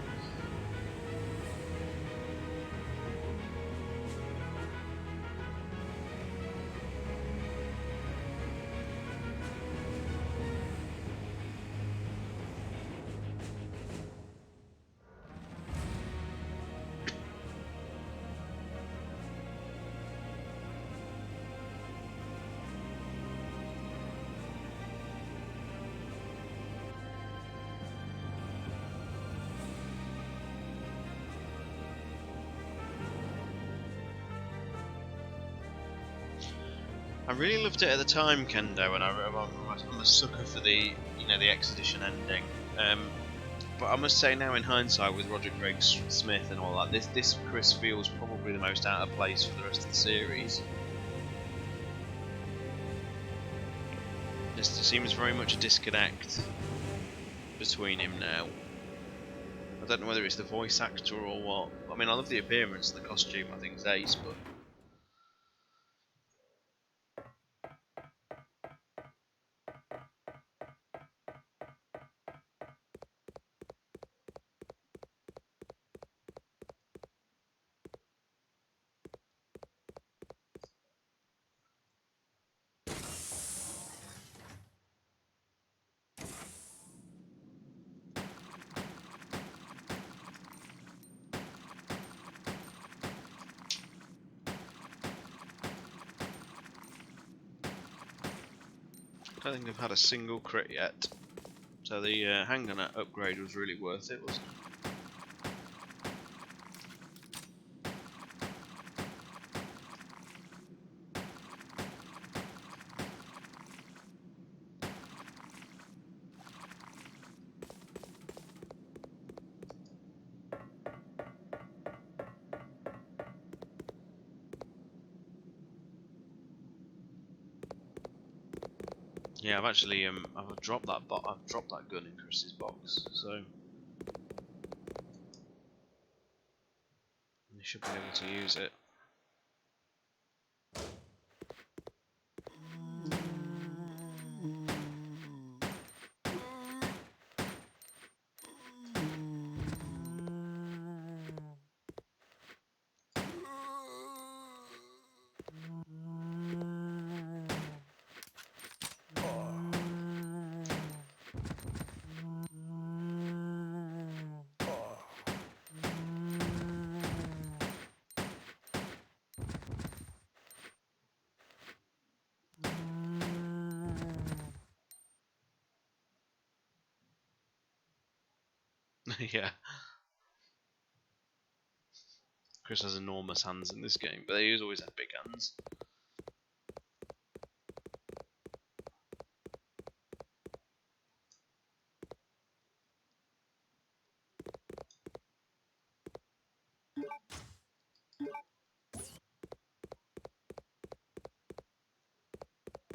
I really loved it at the time, Kendo, and I'm a sucker for the the X Edition ending. But I must say now, in hindsight, with Roger Craig Smith and all that, this Chris feels probably the most out of place for the rest of the series. There seems very much a disconnect between him now. I don't know whether it's the voice actor or what. I mean, I love the appearance and the costume. I think it's ace, but. I don't think I've had a single crit yet, so the handgun upgrade was really worth it, wasn't it? Yeah, I've actually I've dropped that gun in Chris's box, so you should be able to use it. Yeah, Chris has enormous hands in this game, but he's always had big hands.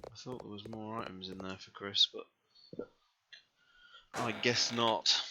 I thought there was more items in there for Chris, but I guess not.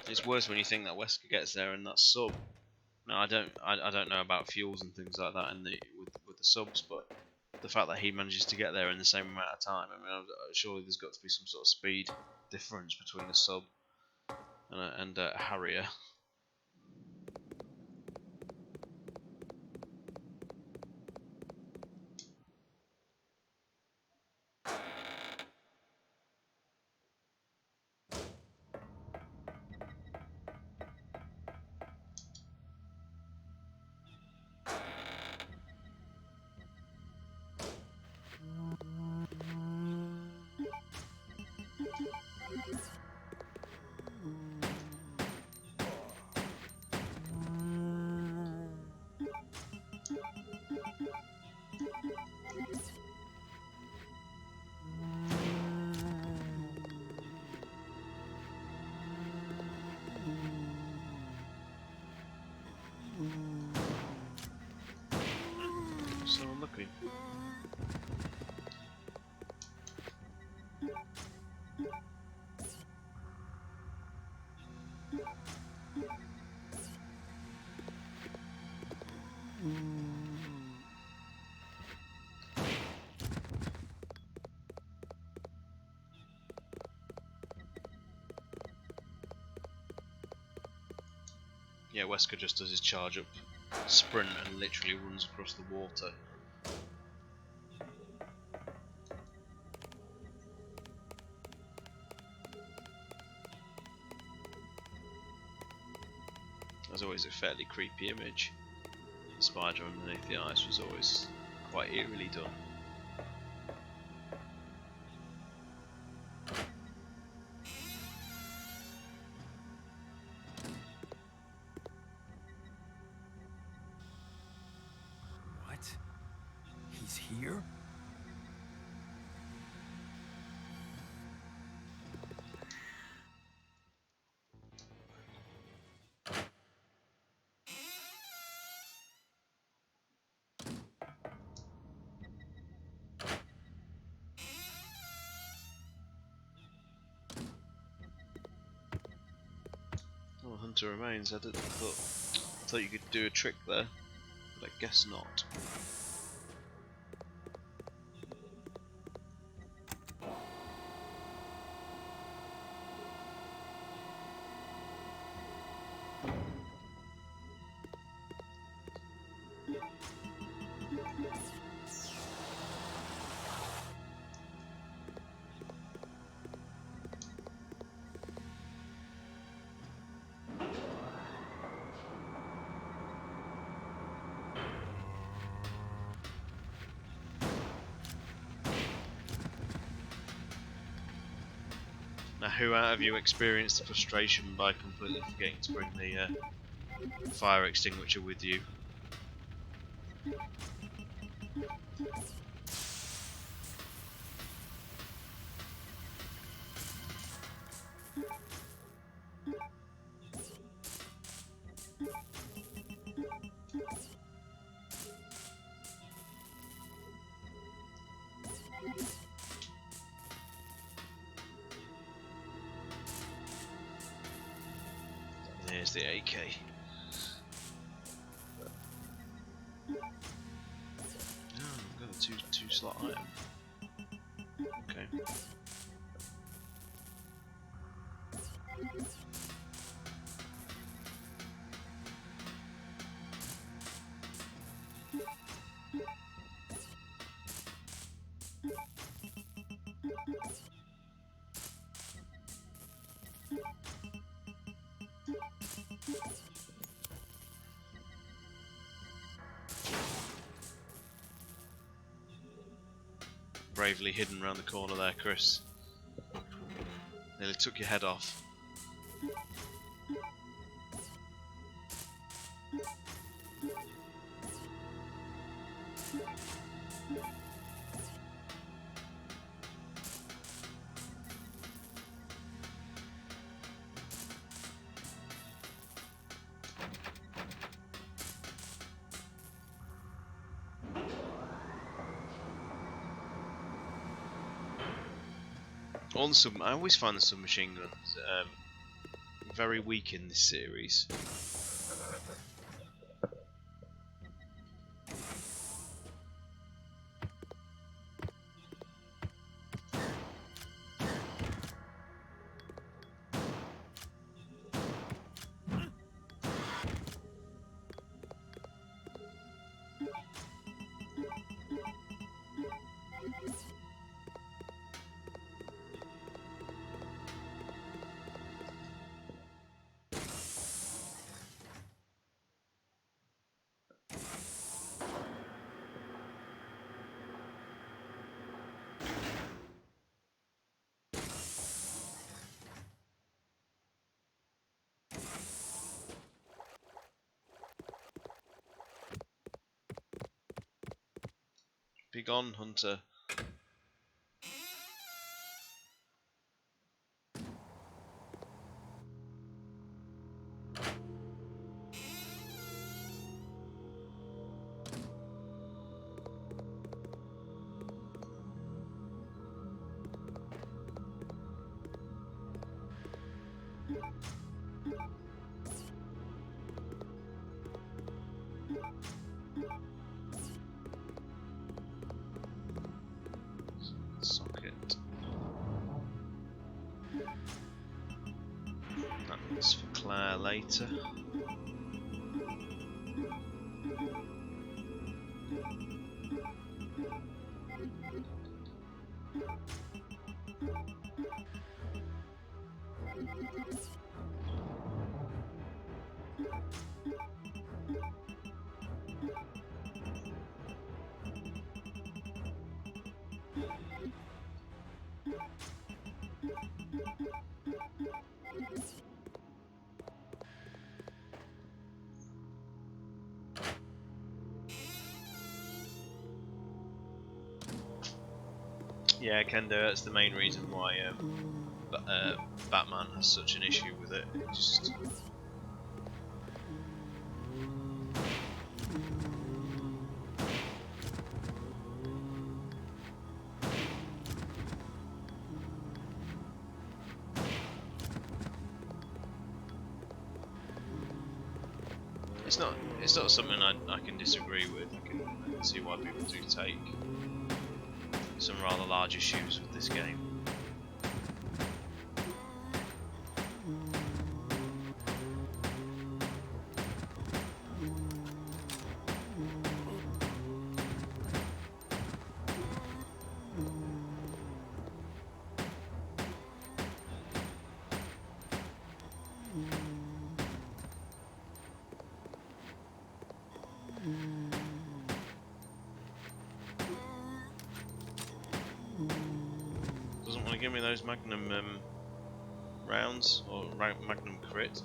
It's worse when you think that Wesker gets there and that sub. No, I don't know about fuels and things like that in the with the subs, but the fact that he manages to get there in the same amount of time, I mean, surely there's got to be some sort of speed difference between a sub and a Harrier. So unlucky. Yeah, Wesker just does his charge up sprint and literally runs across the water. There's always a fairly creepy image. The spider underneath the ice was always quite eerily done. What? He's here? Oh, Hunter remains. I thought you could do a trick there, but I guess not. Now, who out of you experienced the frustration by completely forgetting to bring the fire extinguisher with you? There's the AK. Oh, I've got a two slot item. Okay. Bravely hidden around the corner there, Chris. Nearly took your head off. On the I always find the submachine guns very weak in this series. Be gone, Hunter. Socket. That's for Claire later. Yeah, Kendo, that's the main reason why Batman has such an issue with it. It just... It's not something I can disagree with. I can see why people do take some rather large issues with this game. Doesn't want to give me those Magnum rounds or Magnum crit.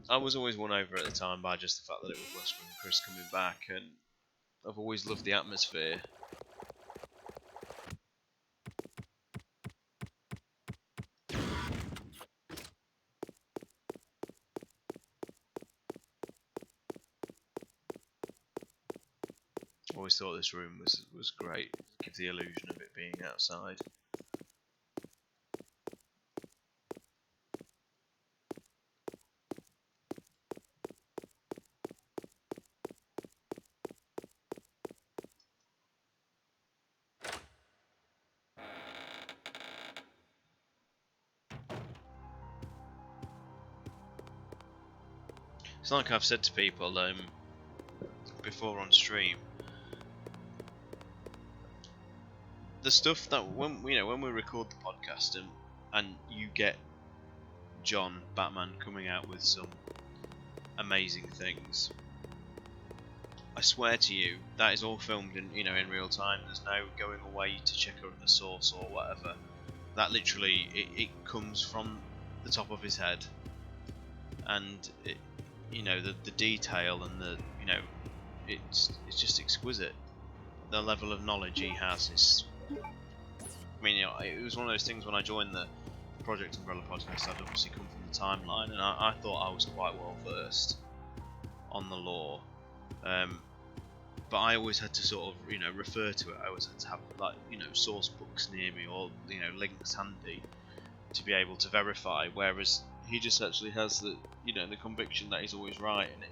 I was always won over at the time by just the fact that it was Wesker and Chris coming back, and I've always loved the atmosphere. Always thought this room was great. Give the illusion of it being outside. It's like I've said to people before on stream. The stuff that when we record the podcast and you get John Batman coming out with some amazing things, I swear to you that is all filmed in in real time. There's no going away to check out the source or whatever. That literally it comes from the top of his head, and the detail and the it's just exquisite. The level of knowledge he has is. I mean, it was one of those things when I joined the Project Umbrella podcast, I'd obviously come from the timeline, and I thought I was quite well versed on the lore. But I always had to sort of, refer to it. I always had to have, like, source books near me or, links handy to be able to verify. Whereas he just actually has the, the conviction that he's always right, and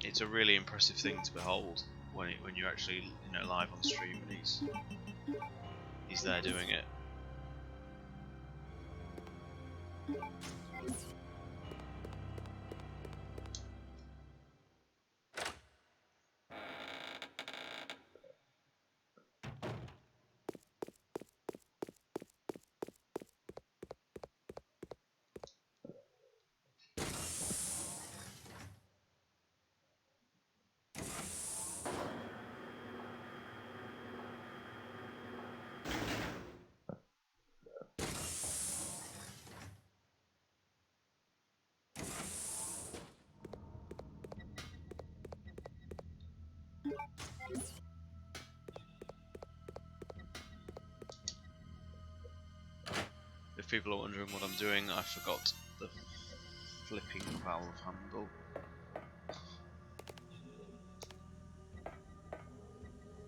it's a really impressive thing to behold when you're actually, live on stream and he's there doing it. If people are wondering what I'm doing, I forgot the flipping valve handle.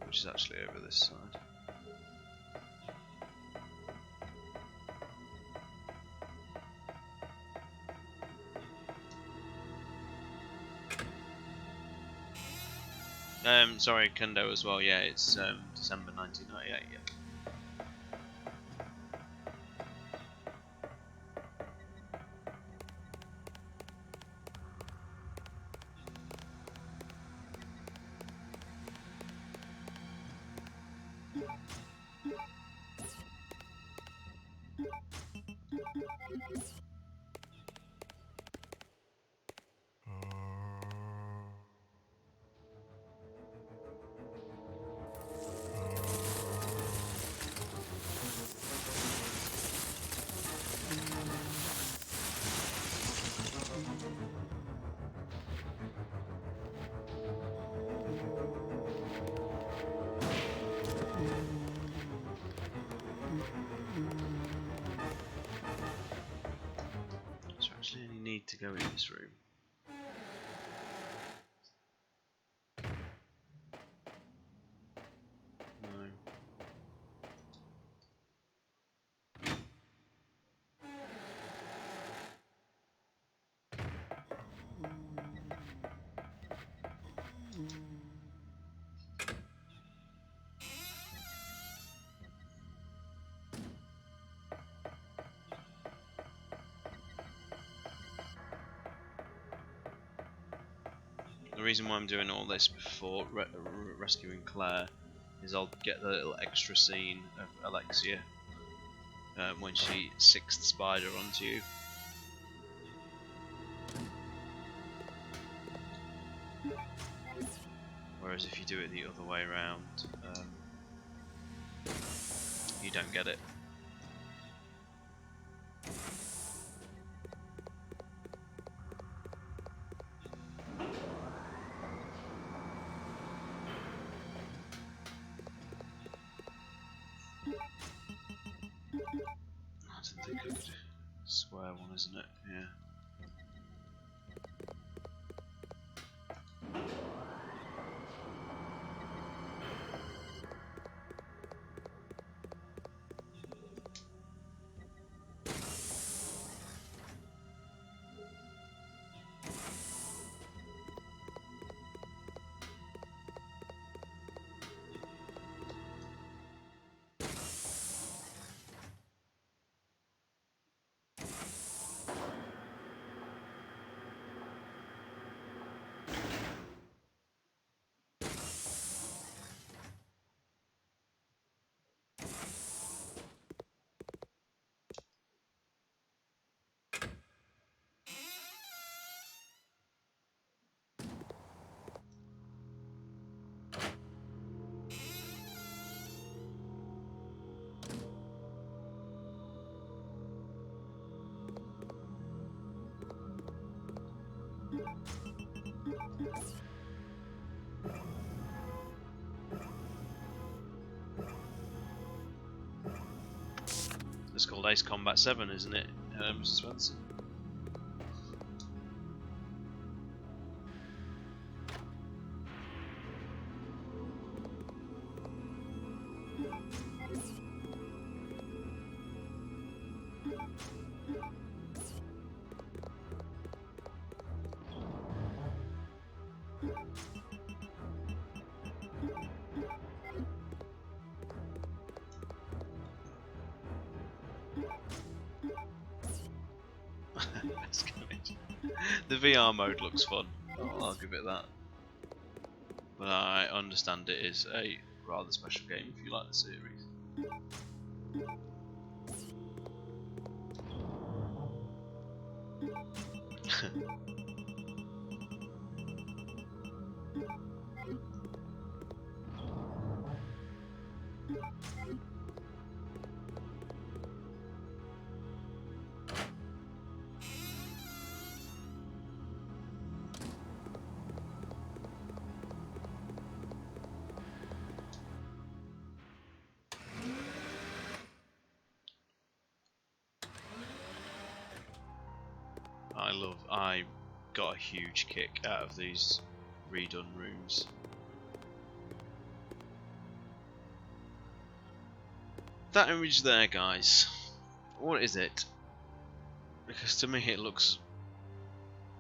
Which is actually over this side. Sorry, Kendo as well, yeah, it's December 1998, yeah. Is there actually any need to go in this room? No. The reason why I'm doing all this before rescuing Claire is I'll get the little extra scene of Alexia when she sixth spider onto you. Whereas if you do it the other way around, you don't get it. I didn't think I could. Square one, isn't it? Yeah. little Ace Combat 7, isn't it, Mr. Spencer? The VR mode looks fun. I'll give it that. But I understand it is a rather special game if you like the series. I got a huge kick out of these redone rooms. That image there, guys, what is it? Because to me it looks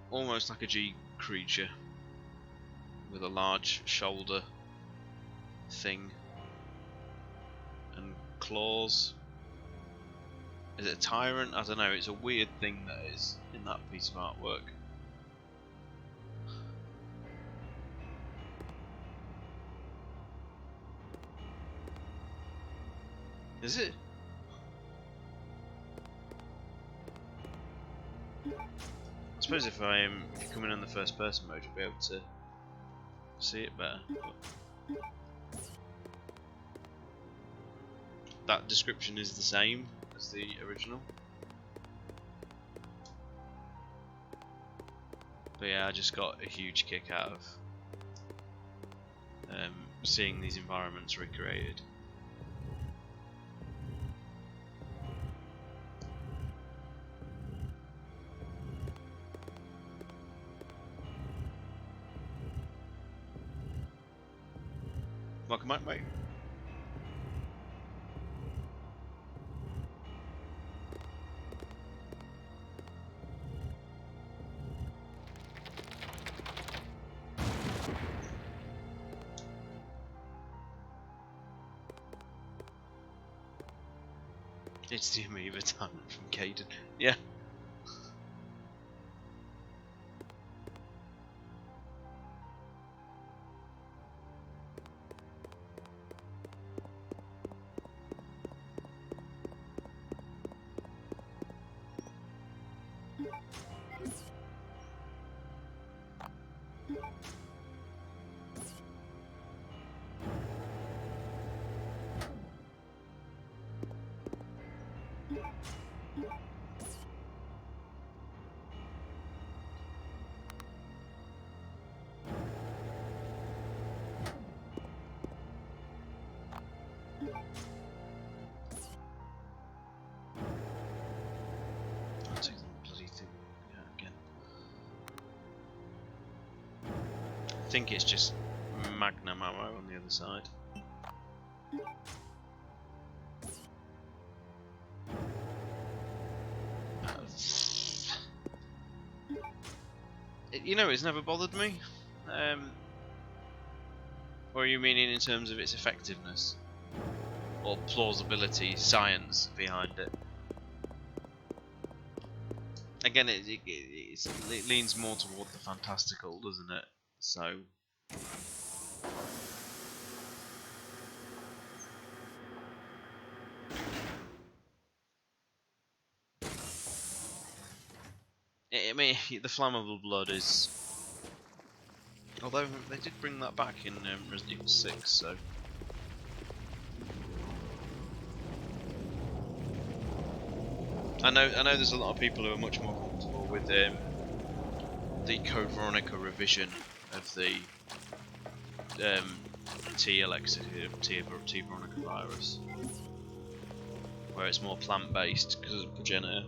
almost like a G creature with a large shoulder thing and claws. Is it a tyrant? I don't know, it's a weird thing that is in that piece of artwork. Is it? I suppose if you come in the first person mode, you'll be able to see it better. But that description is the same as the original. But yeah, I just got a huge kick out of seeing these environments recreated. Welcome back, mate. It's the Amoeba Talent from Caden. Yeah. I'll take the bloody thing again. I think it's just Magnum ammo on the other side. You know, it's never bothered me. Or are you meaning in terms of its effectiveness? Or plausibility, science behind it? Again, it leans more toward the fantastical, doesn't it? So... I mean, the flammable blood is... Although they did bring that back in Resident Evil 6, so... I know there's a lot of people who are much more comfortable with the Code Veronica revision of the T Veronica virus. where it's more plant-based because of the progenitor.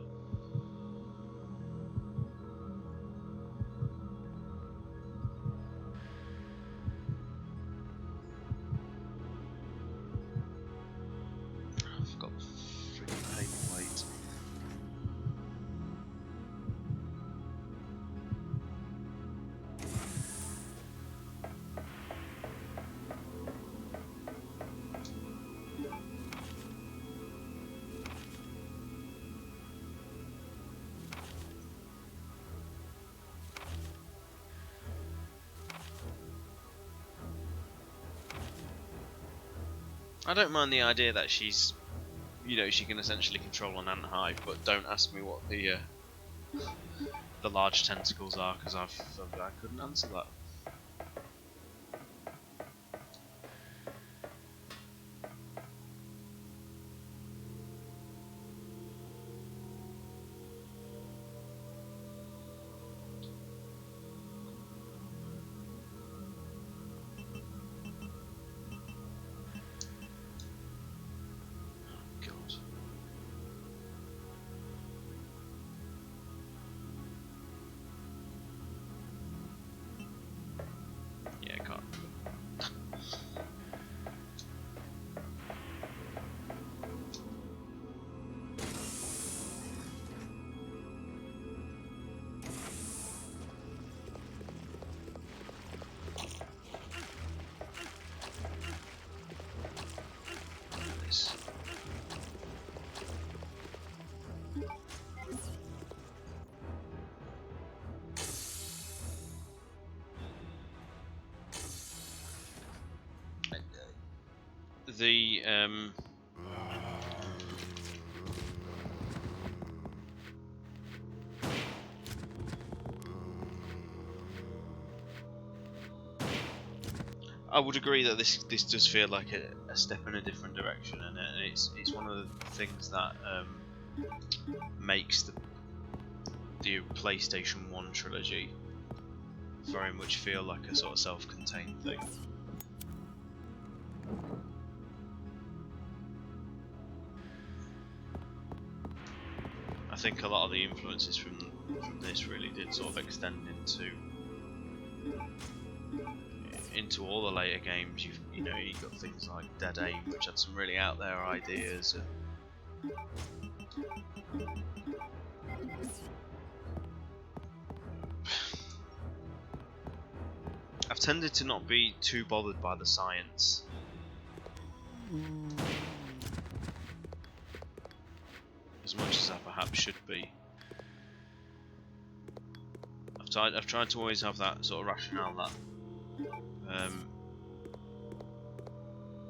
I forgot the freaking paperweight. I don't mind the idea that she's, you know, she can essentially control an ant hive, but don't ask me what the large tentacles are, because I couldn't answer that. God. Yeah, I can't. This. The I would agree that this does feel like a step in a different direction, and it's one of the things that makes the PlayStation 1 trilogy very much feel like a sort of self-contained thing. I think a lot of the influences from this really did sort of extend into all the later games. You know, you've got things like Dead Aim, which had some really out there ideas. I've tended to not be too bothered by the science. As much as I perhaps should be. I've tried to always have that sort of rationale that,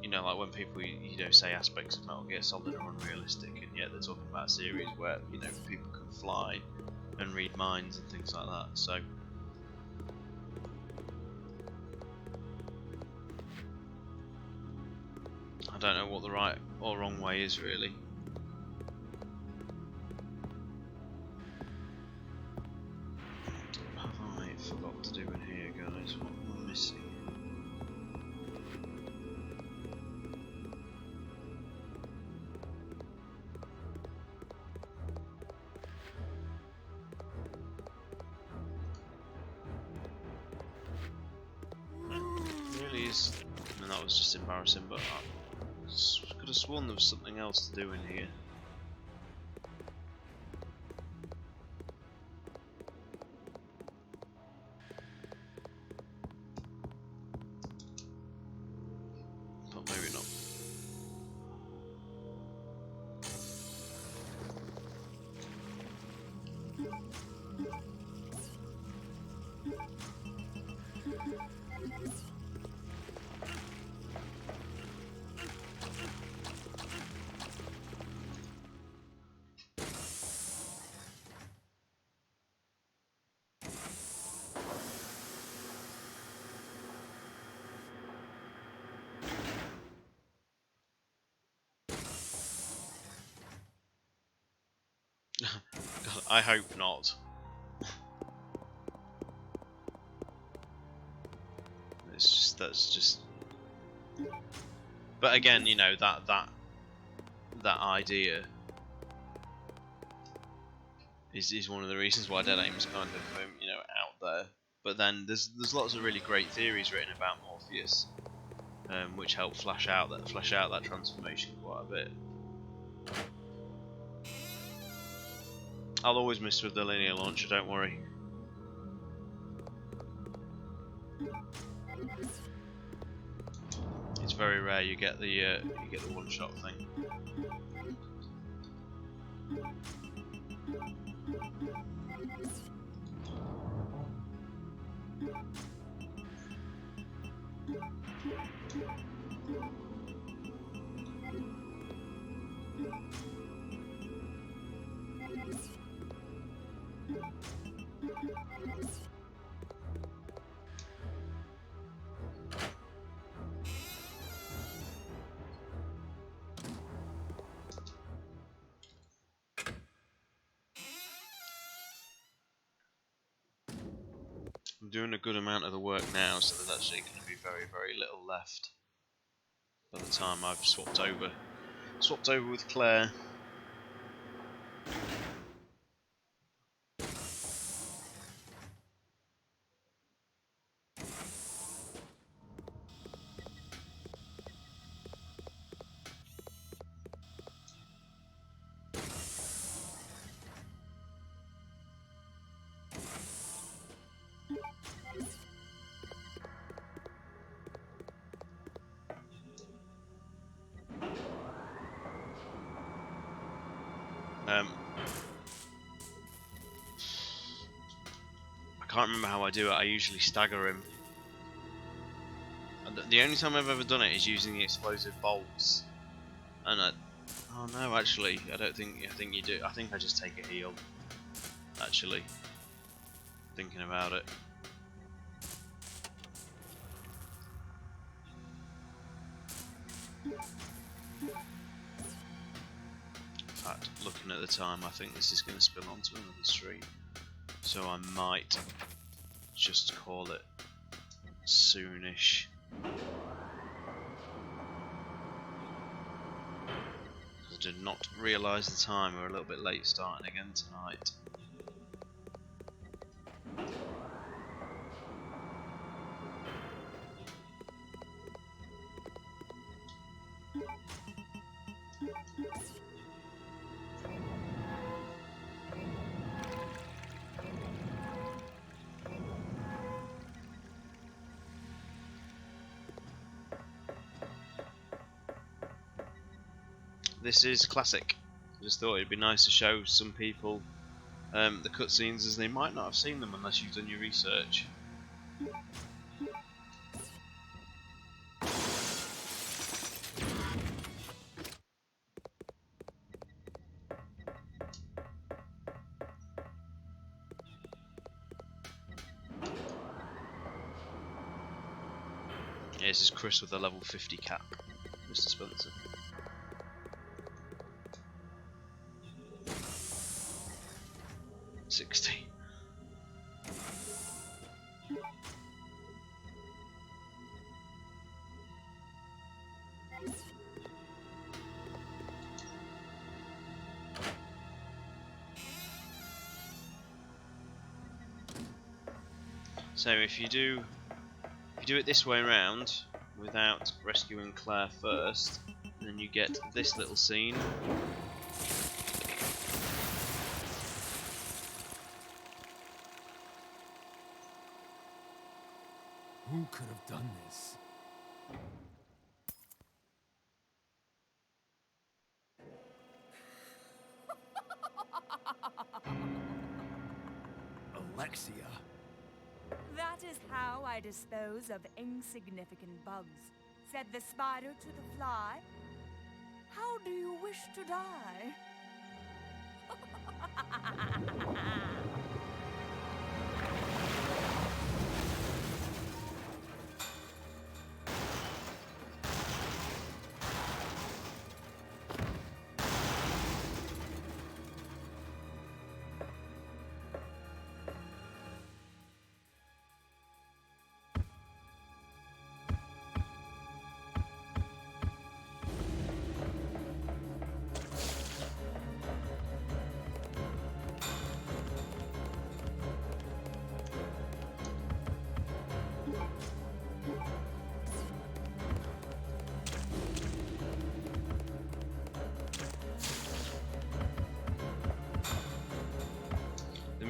you know, like when people, you know, say aspects of Metal Gear Solid are unrealistic, and yet they're talking about a series where, you know, people can fly and read minds and things like that. So I don't know what the right or wrong way is really. What have I forgot to do in here, guys? What am I missing? Really is. I mean, that was just embarrassing, but I could have sworn there was something else to do in here. But maybe not. God, I hope not. That's just. But again, you know, that that idea is one of the reasons why Dead Aim's kind of you know, out there. But then there's lots of really great theories written about Morpheus, which help flesh out that transformation quite a bit. I'll always miss with the linear launcher, don't worry. It's very rare you get the one-shot thing. I'm doing a good amount of the work now, so there's actually going to be very, very little left by the time I've swapped over with Claire. I can't remember how I do it. I usually stagger him. And the only time I've ever done it is using the explosive bolts. And oh no, actually, I don't think. I think you do. I think I just take a heal. Actually, thinking about it. In fact, looking at the time, I think this is going to spill onto another stream. So I might just call it soonish. I did not realise the time. We're a little bit late starting again tonight. This is classic. I just thought it'd be nice to show some people the cutscenes, as they might not have seen them unless you've done your research. Yeah, this is Chris with a level 50 cap, Mr. Spencer. So if you do it this way around, without rescuing Claire first, then you get this little scene. Who could have done this? Alexia. That is how I dispose of insignificant bugs, said the spider to the fly. How do you wish to die?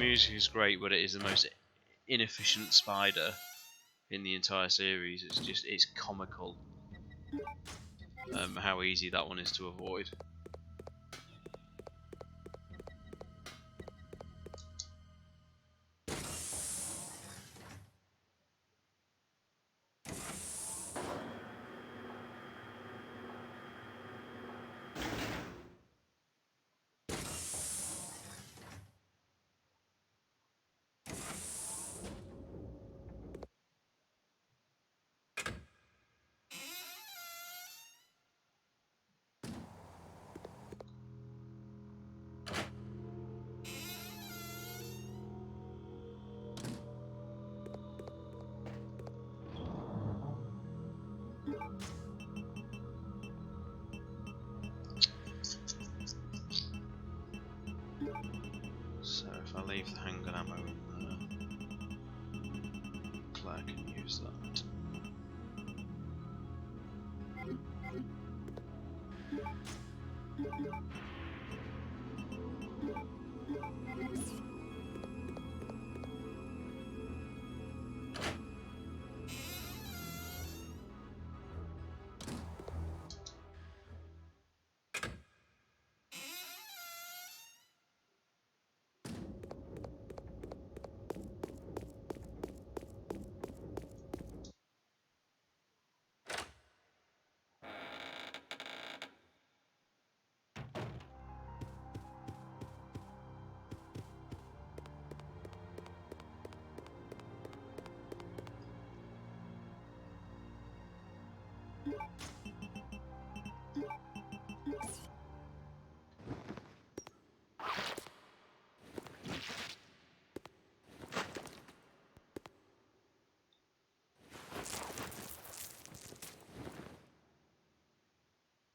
music is great, but it is the most inefficient spider in the entire series. It's comical how easy that one is to avoid. So if I leave the handgun ammo in there, Claire can use that.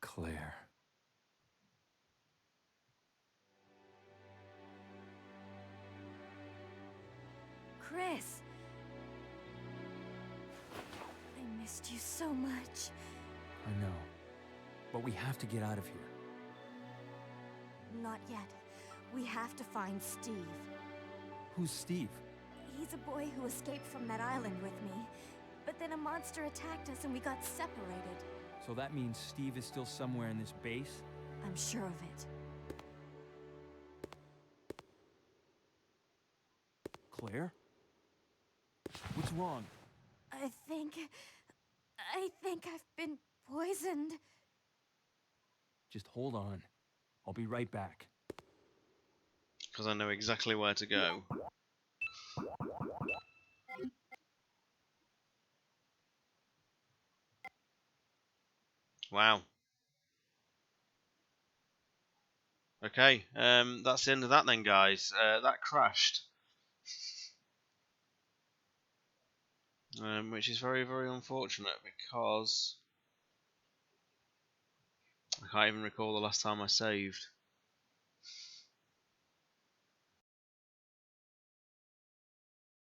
Claire. Chris. I missed you so much. I know. But we have to get out of here. Not yet. We have to find Steve. Who's Steve? He's a boy who escaped from that island with me. But then a monster attacked us and we got separated. So that means Steve is still somewhere in this base? I'm sure of it. Claire? What's wrong? I think I've been poisoned. Just hold on. I'll be right back. Because I know exactly where to go. Wow. Okay, that's the end of that then, guys. That crashed. Which is very, very unfortunate because I can't even recall the last time I saved.